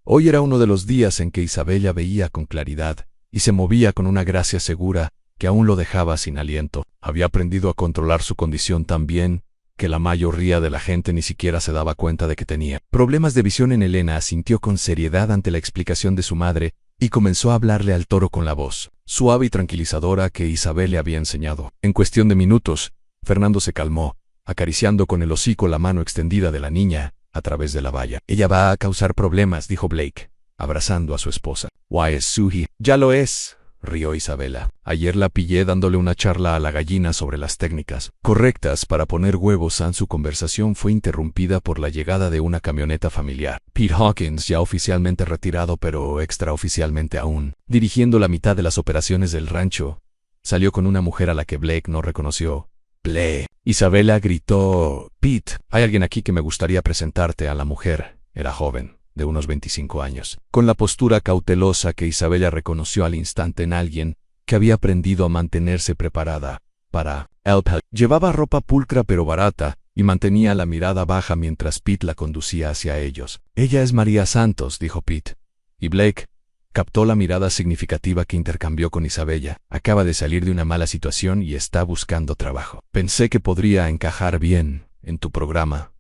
A: Hoy era uno de los días en que Isabella veía con claridad, y se movía con una gracia segura que aún lo dejaba sin aliento. Había aprendido a controlar su condición tan bien que la mayoría de la gente ni siquiera se daba cuenta de que tenía problemas de visión. Elena asintió con seriedad ante la explicación de su madre y comenzó a hablarle al toro con la voz suave y tranquilizadora que Isabel le había enseñado. En cuestión de minutos, Fernando se calmó, acariciando con el hocico la mano extendida de la niña a través de la valla. «Ella va a causar problemas», dijo Blake, abrazando a su esposa. «Why is Suhi?» «Ya lo es», rió Isabella. «Ayer la pillé dándole una charla a la gallina sobre las técnicas correctas para poner huevos». Su conversación fue interrumpida por la llegada de una camioneta familiar. Pete Hawkins, ya oficialmente retirado pero extraoficialmente aún dirigiendo la mitad de las operaciones del rancho, salió con una mujer a la que Blake no reconoció. «Blake». Isabella gritó. «Pete, hay alguien aquí que me gustaría presentarte». A la mujer era joven, de unos 25 años, con la postura cautelosa que Isabella reconoció al instante en alguien que había aprendido a mantenerse preparada para el peligro. Llevaba ropa pulcra pero barata y mantenía la mirada baja mientras Pete la conducía hacia ellos. «Ella es María Santos», dijo Pete. Y Blake Captó la mirada significativa que intercambió con Isabella. Acaba de salir de una mala situación y está buscando trabajo. Pensé que podría encajar bien en tu programa.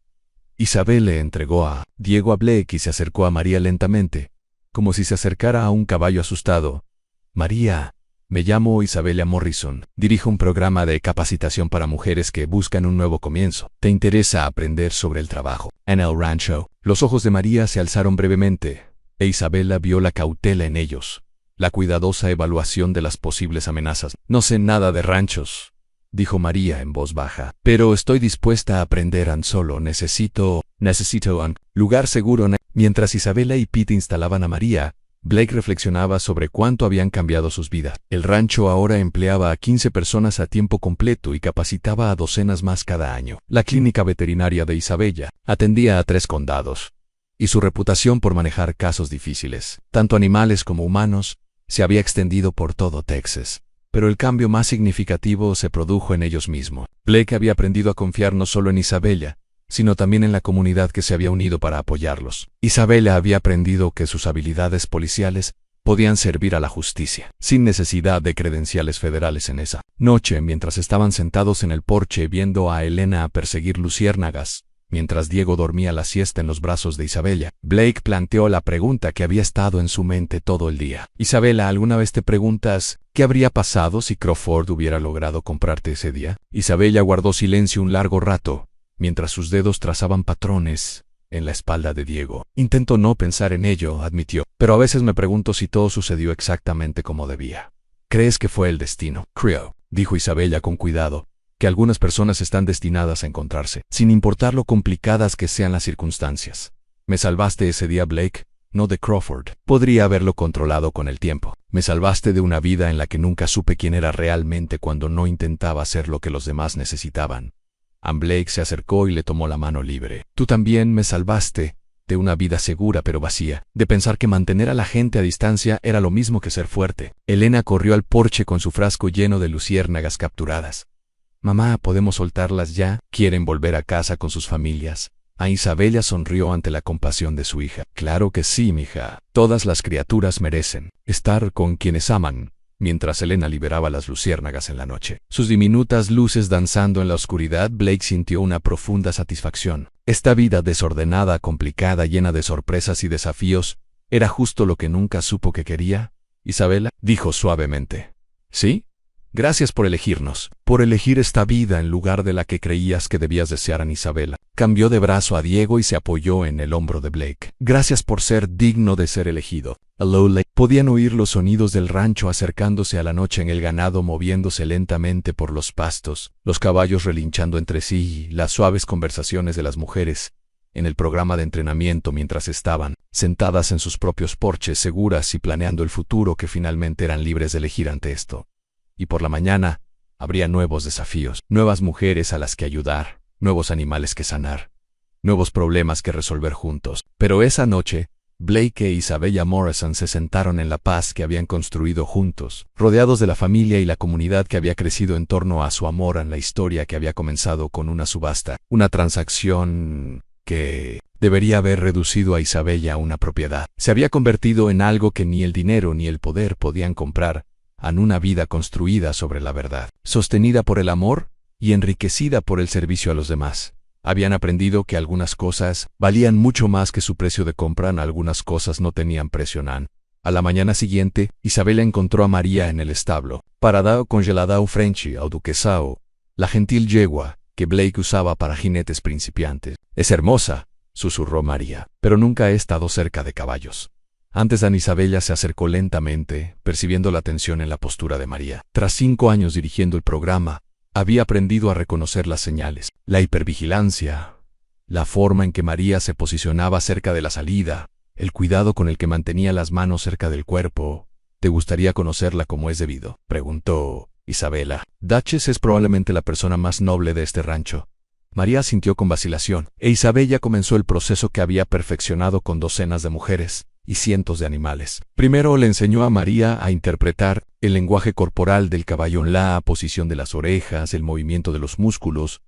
A: Isabel le entregó a Diego a Blake y se acercó a María lentamente, como si se acercara a un caballo asustado. María, me llamo Isabella Morrison. Dirijo un programa de capacitación para mujeres que buscan un nuevo comienzo. ¿Te interesa aprender sobre el trabajo en el rancho? Los ojos de María se alzaron brevemente, e Isabella vio la cautela en ellos, la cuidadosa evaluación de las posibles amenazas. No sé nada de ranchos, dijo María en voz baja, pero estoy dispuesta a aprender. Solo necesito un lugar seguro. Mientras Isabella y Pete instalaban a María, Blake reflexionaba sobre cuánto habían cambiado sus vidas. El rancho ahora empleaba a 15 personas a tiempo completo y capacitaba a docenas más cada año. La clínica veterinaria de Isabella atendía a 3 condados, y su reputación por manejar casos difíciles, tanto animales como humanos, se había extendido por todo Texas. Pero el cambio más significativo se produjo en ellos mismos. Blake había aprendido a confiar no solo en Isabella, sino también en la comunidad que se había unido para apoyarlos. Isabella había aprendido que sus habilidades policiales podían servir a la justicia, sin necesidad de credenciales federales. En esa noche, mientras estaban sentados en el porche viendo a Elena perseguir luciérnagas, mientras Diego dormía la siesta en los brazos de Isabella, Blake planteó la pregunta que había estado en su mente todo el día. Isabella, ¿alguna vez te preguntas qué habría pasado si Crawford hubiera logrado comprarte ese día? Isabella guardó silencio un largo rato, mientras sus dedos trazaban patrones en la espalda de Diego. Intento no pensar en ello, admitió, pero a veces me pregunto si todo sucedió exactamente como debía. ¿Crees que fue el destino? Creo, dijo Isabella con cuidado, que algunas personas están destinadas a encontrarse, sin importar lo complicadas que sean las circunstancias. Me salvaste ese día, Blake, no de Crawford. Podría haberlo controlado con el tiempo. Me salvaste de una vida en la que nunca supe quién era realmente cuando no intentaba hacer lo que los demás necesitaban. Blake se acercó y le tomó la mano libre. Tú también me salvaste de una vida segura pero vacía, de pensar que mantener a la gente a distancia era lo mismo que ser fuerte. Elena corrió al porche con su frasco lleno de luciérnagas capturadas. Mamá, ¿podemos soltarlas ya? ¿Quieren volver a casa con sus familias? Isabella sonrió ante la compasión de su hija. Claro que sí, mija. Todas las criaturas merecen estar con quienes aman. Mientras Elena liberaba las luciérnagas en la noche, sus diminutas luces danzando en la oscuridad, Blake sintió una profunda satisfacción. Esta vida desordenada, complicada, llena de sorpresas y desafíos, ¿era justo lo que nunca supo que quería? Isabella dijo suavemente. ¿Sí? Gracias por elegirnos, por elegir esta vida en lugar de la que creías que debías desear. Isabella cambió de brazo a Diego y se apoyó en el hombro de Blake. Gracias por ser digno de ser elegido. Hello, Blake. Podían oír los sonidos del rancho acercándose a la noche, en el ganado moviéndose lentamente por los pastos, los caballos relinchando entre sí y las suaves conversaciones de las mujeres en el programa de entrenamiento mientras estaban sentadas en sus propios porches, seguras y planeando el futuro que finalmente eran libres de elegir ante esto. Y por la mañana, habría nuevos desafíos, nuevas mujeres a las que ayudar, nuevos animales que sanar, nuevos problemas que resolver juntos. Pero esa noche, Blake e Isabella Morrison se sentaron en la paz que habían construido juntos, rodeados de la familia y la comunidad que había crecido en torno a su amor, en la historia que había comenzado con una subasta, una transacción que debería haber reducido a Isabella a una propiedad. Se había convertido en algo que ni el dinero ni el poder podían comprar, en una vida construida sobre la verdad, sostenida por el amor y enriquecida por el servicio a los demás. Habían aprendido que algunas cosas valían mucho más que su precio de compra, algunas cosas no tenían precio. A la mañana siguiente, Isabella encontró a María en el establo, parada congelada Frenchy au duquesao, la gentil yegua que Blake usaba para jinetes principiantes. Es hermosa, susurró María, pero nunca he estado cerca de caballos. Antes Isabella se acercó lentamente, percibiendo la tensión en la postura de María. Tras 5 años dirigiendo el programa, había aprendido a reconocer las señales, la hipervigilancia, la forma en que María se posicionaba cerca de la salida, el cuidado con el que mantenía las manos cerca del cuerpo. ¿Te gustaría conocerla como es debido?, preguntó Isabella. Duchess es probablemente la persona más noble de este rancho. María asintió con vacilación, e Isabella comenzó el proceso que había perfeccionado con docenas de mujeres y cientos de animales. Primero le enseñó a María a interpretar el lenguaje corporal del caballo, la posición de las orejas, el movimiento de los músculos,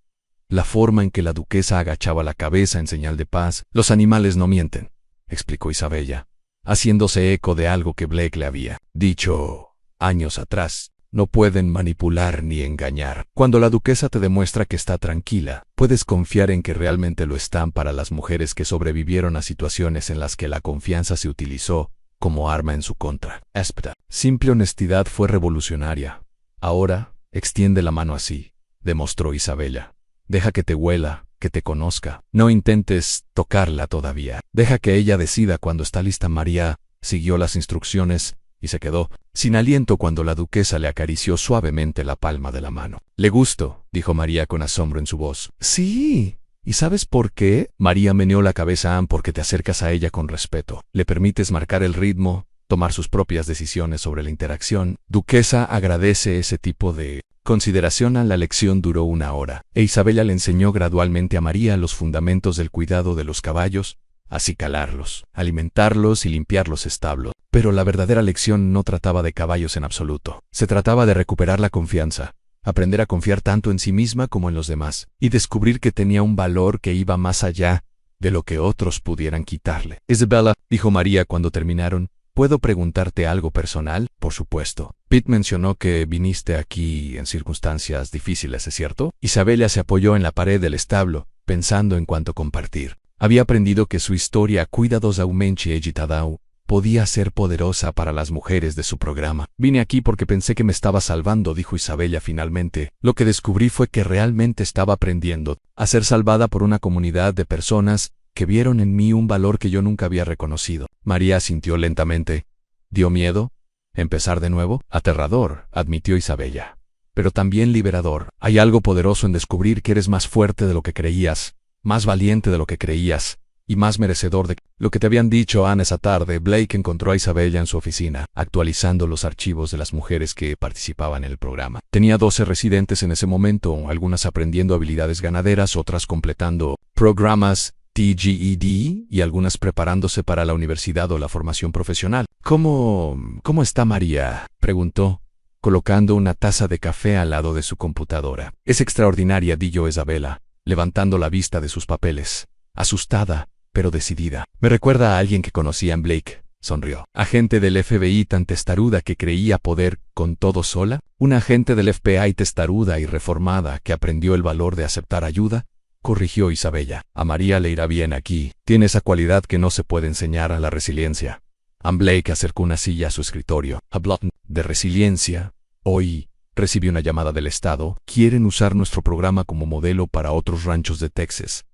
A: la forma en que la duquesa agachaba la cabeza en señal de paz. Los animales no mienten, explicó Isabella. haciéndose eco de algo que Blake le había dicho años atrás. No pueden manipular ni engañar. Cuando la duquesa te demuestra que está tranquila, puedes confiar en que realmente lo están. Para las mujeres que sobrevivieron a situaciones en las que la confianza se utilizó como arma en su contra. Esta simple honestidad fue revolucionaria. Ahora, extiende la mano así, demostró Isabella. Deja que te huela, que te conozca. No intentes tocarla todavía. Deja que ella decida cuando está lista. María siguió las instrucciones y se quedó sin aliento cuando la duquesa le acarició suavemente la palma de la mano. «Le gusto», dijo María con asombro en su voz. «Sí. ¿Y sabes por qué?» María meneó la cabeza. «Porque te acercas a ella con respeto. Le permites marcar el ritmo, tomar sus propias decisiones sobre la interacción. Duquesa agradece ese tipo de consideración». La lección duró 1 hora, e Isabella le enseñó gradualmente a María los fundamentos del cuidado de los caballos, acicalarlos, alimentarlos y limpiar los establos. Pero la verdadera lección no trataba de caballos en absoluto. Se trataba de recuperar la confianza, aprender a confiar tanto en sí misma como en los demás, y descubrir que tenía un valor que iba más allá de lo que otros pudieran quitarle. «Isabella», dijo María cuando terminaron, «¿puedo preguntarte algo personal?» «Por supuesto. Pete mencionó que viniste aquí en circunstancias difíciles, ¿es cierto?» Isabella se apoyó en la pared del establo, pensando en cuánto compartir. Había aprendido que su historia cuidadosamente editada podía ser poderosa para las mujeres de su programa. «Vine aquí porque pensé que me estaba salvando», dijo Isabella finalmente. «Lo que descubrí fue que realmente estaba aprendiendo a ser salvada por una comunidad de personas que vieron en mí un valor que yo nunca había reconocido». María asintió lentamente. «¿Dio miedo? ¿Empezar de nuevo?» «Aterrador», admitió Isabella. «Pero también liberador. Hay algo poderoso en descubrir que eres más fuerte de lo que creías, más valiente de lo que creías, y más merecedor de lo que te habían dicho». Esa tarde, Blake encontró a Isabella en su oficina, actualizando los archivos de las mujeres que participaban en el programa. Tenía 12 residentes en ese momento, algunas aprendiendo habilidades ganaderas, otras completando programas TGED y algunas preparándose para la universidad o la formación profesional. ¿Cómo está María?», preguntó, colocando una taza de café al lado de su computadora. «Es extraordinaria», dijo Isabella, levantando la vista de sus papeles, asustada, pero decidida. «Me recuerda a alguien que conocía en Blake», sonrió. «¿Agente del FBI tan testaruda que creía poder con todo sola? ¿Una agente del FBI testaruda y reformada que aprendió el valor de aceptar ayuda?», corrigió Isabella. «A María le irá bien aquí. Tiene esa cualidad que no se puede enseñar, a la resiliencia». Blake acercó una silla a su escritorio. «Hablando de resiliencia, hoy recibí una llamada del Estado. Quieren usar nuestro programa como modelo para otros ranchos de Texas».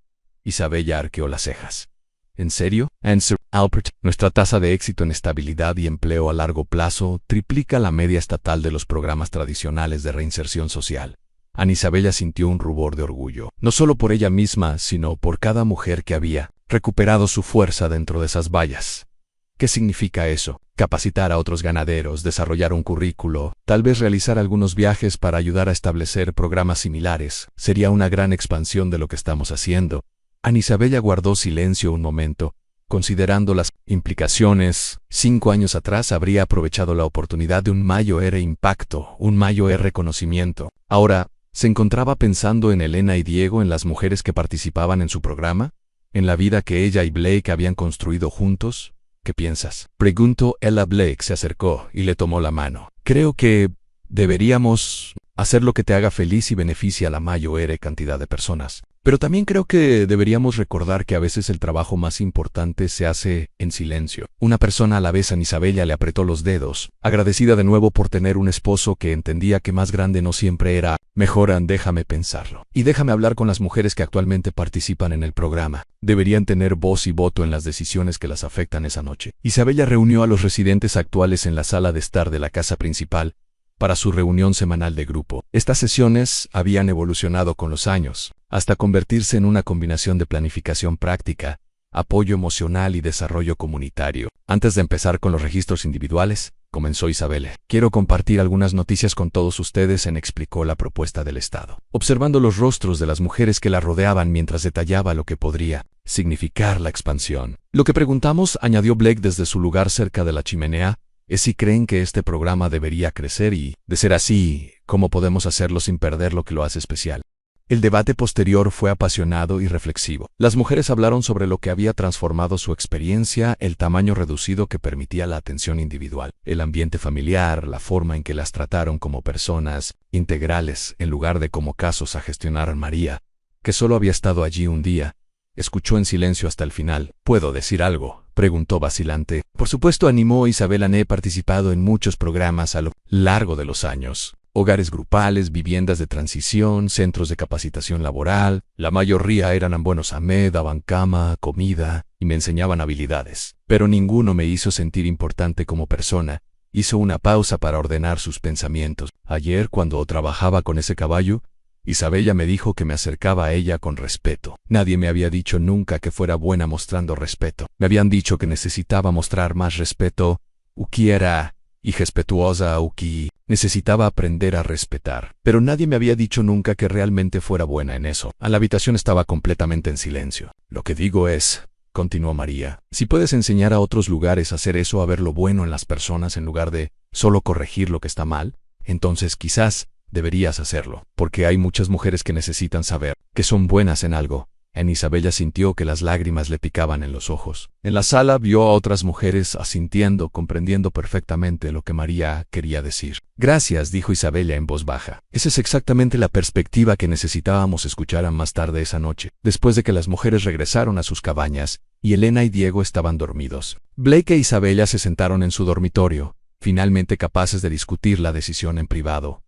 A: Isabella arqueó las cejas. «¿En serio?» «Answer, Albert. Nuestra tasa de éxito en estabilidad y empleo a largo plazo triplica la media estatal de los programas tradicionales de reinserción social». Isabella sintió un rubor de orgullo, no solo por ella misma, sino por cada mujer que había recuperado su fuerza dentro de esas vallas. ¿Qué significa eso? Capacitar a otros ganaderos, desarrollar un currículo, tal vez realizar algunos viajes para ayudar a establecer programas similares. Sería una gran expansión de lo que estamos haciendo. Isabella guardó silencio un momento, considerando las implicaciones. 5 años atrás habría aprovechado la oportunidad de un mayor impacto, un mayor reconocimiento. Ahora, ¿se encontraba pensando en Elena y Diego, en las mujeres que participaban en su programa? ¿En la vida que ella y Blake habían construido juntos? «¿Qué piensas?», preguntó ella. Blake se acercó y le tomó la mano. «Creo que deberíamos hacer lo que te haga feliz y beneficie a la mayor cantidad de personas. Pero también creo que deberíamos recordar que a veces el trabajo más importante se hace en silencio». Una persona a la vez. Isabella le apretó los dedos, agradecida de nuevo por tener un esposo que entendía que más grande no siempre era mejor. «Déjame pensarlo. Y déjame hablar con las mujeres que actualmente participan en el programa. Deberían tener voz y voto en las decisiones que las afectan esa noche». Isabella reunió a los residentes actuales en la sala de estar de la casa principal para su reunión semanal de grupo. Estas sesiones habían evolucionado con los años, hasta convertirse en una combinación de planificación práctica, apoyo emocional y desarrollo comunitario. «Antes de empezar con los registros individuales», comenzó Isabella, «quiero compartir algunas noticias con todos ustedes», explicó la propuesta del Estado, observando los rostros de las mujeres que la rodeaban mientras detallaba lo que podría significar la expansión. «Lo que preguntamos», añadió Blake desde su lugar cerca de la chimenea, «es si creen que este programa debería crecer y, de ser así, cómo podemos hacerlo sin perder lo que lo hace especial». El debate posterior fue apasionado y reflexivo. Las mujeres hablaron sobre lo que había transformado su experiencia, el tamaño reducido que permitía la atención individual, el ambiente familiar, la forma en que las trataron como personas integrales en lugar de como casos a gestionar. María, que solo había estado allí un día, escuchó en silencio hasta el final. ¿Puedo decir algo?, preguntó vacilante. Por supuesto, animó Isabela. He participado en muchos programas a lo largo de los años. Hogares grupales, viviendas de transición, centros de capacitación laboral. La mayoría eran buenos, me daban cama, comida y me enseñaban habilidades. Pero ninguno me hizo sentir importante como persona. Hizo una pausa para ordenar sus pensamientos. Ayer, cuando trabajaba con ese caballo, Isabella me dijo que me acercaba a ella con respeto. Nadie me había dicho nunca que fuera buena mostrando respeto. Me habían dicho que necesitaba mostrar más respeto. Uki era irrespetuosa, Uki necesitaba aprender a respetar. Pero nadie me había dicho nunca que realmente fuera buena en eso. La habitación estaba completamente en silencio. Lo que digo es, continuó María, si puedes enseñar a otros lugares a hacer eso, a ver lo bueno en las personas en lugar de solo corregir lo que está mal, entonces quizás deberías hacerlo, porque hay muchas mujeres que necesitan saber que son buenas en algo. Isabella sintió que las lágrimas le picaban en los ojos. En la sala vio a otras mujeres asintiendo, comprendiendo perfectamente lo que María quería decir. Gracias, dijo Isabella en voz baja. Esa es exactamente la perspectiva que necesitábamos escuchar más tarde esa noche, después de que las mujeres regresaron a sus cabañas y Elena y Diego estaban dormidos. Blake e Isabella se sentaron en su dormitorio, finalmente capaces de discutir la decisión en privado.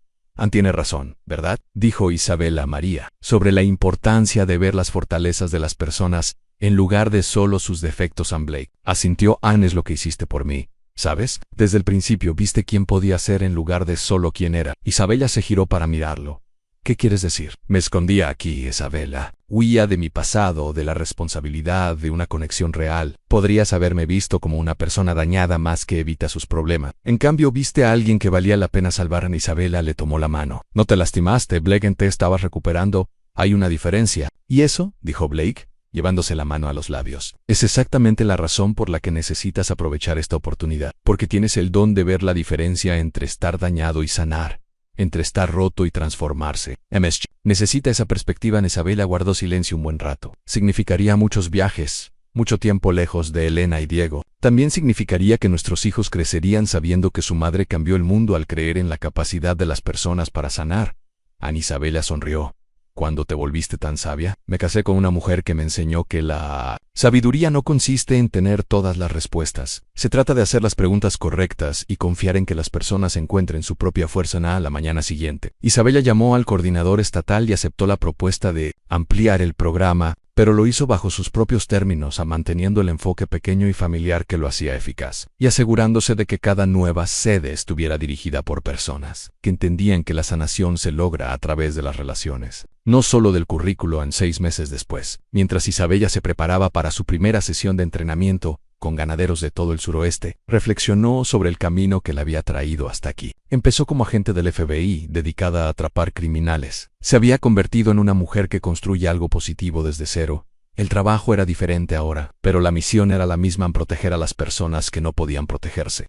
A: Tiene razón, ¿verdad?, dijo Isabella a María, sobre la importancia de ver las fortalezas de las personas en lugar de solo sus defectos. Blake asintió. Es lo que hiciste por mí, ¿sabes? Desde el principio viste quién podía ser en lugar de solo quién era. Isabella se giró para mirarlo. ¿Qué quieres decir? Me escondía aquí, Isabella. Huía de mi pasado, de la responsabilidad, de una conexión real. Podrías haberme visto como una persona dañada más que evita sus problemas. En cambio, viste a alguien que valía la pena salvar. Isabella le tomó la mano. No te lastimaste, Blake, te estabas recuperando. Hay una diferencia. ¿Y eso?, dijo Blake, llevándose la mano a los labios. Es exactamente la razón por la que necesitas aprovechar esta oportunidad. Porque tienes el don de ver la diferencia entre estar dañado y sanar, entre estar roto y transformarse. Necesita esa perspectiva. Isabella guardó silencio un buen rato. Significaría muchos viajes, mucho tiempo lejos de Elena y Diego. También significaría que nuestros hijos crecerían sabiendo que su madre cambió el mundo al creer en la capacidad de las personas para sanar. Isabella sonrió. ¿Cuándo te volviste tan sabia? Me casé con una mujer que me enseñó que la sabiduría no consiste en tener todas las respuestas. Se trata de hacer las preguntas correctas y confiar en que las personas encuentren su propia fuerza. A la mañana siguiente, Isabella llamó al coordinador estatal y aceptó la propuesta de ampliar el programa, pero lo hizo bajo sus propios términos, manteniendo el enfoque pequeño y familiar que lo hacía eficaz, y asegurándose de que cada nueva sede estuviera dirigida por personas que entendían que la sanación se logra a través de las relaciones, no solo del currículo. 6 meses después, mientras Isabella se preparaba para su primera sesión de entrenamiento con ganaderos de todo el suroeste, reflexionó sobre el camino que la había traído hasta aquí. Empezó como agente del FBI, dedicada a atrapar criminales. Se había convertido en una mujer que construye algo positivo desde cero. El trabajo era diferente ahora, pero la misión era la misma: proteger a las personas que no podían protegerse.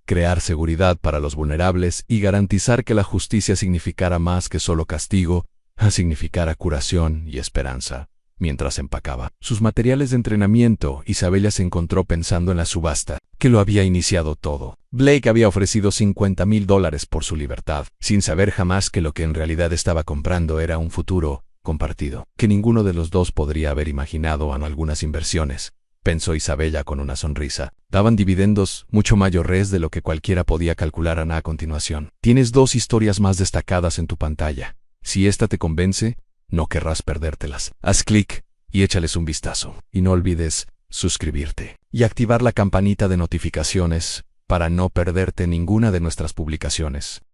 A: Crear seguridad para los vulnerables y garantizar que la justicia significara más que solo castigo, significara curación y esperanza. Mientras empacaba sus materiales de entrenamiento, Isabella se encontró pensando en la subasta que lo había iniciado todo. Blake había ofrecido $50,000 por su libertad, sin saber jamás que lo que en realidad estaba comprando era un futuro compartido, que ninguno de los dos podría haber imaginado. Algunas inversiones, pensó Isabella con una sonrisa, daban dividendos mucho mayores de lo que cualquiera podía calcular. A continuación, tienes 2 historias más destacadas en tu pantalla. Si esta te convence, no querrás perdértelas. Haz clic y échales un vistazo. Y no olvides suscribirte y activar la campanita de notificaciones para no perderte ninguna de nuestras publicaciones.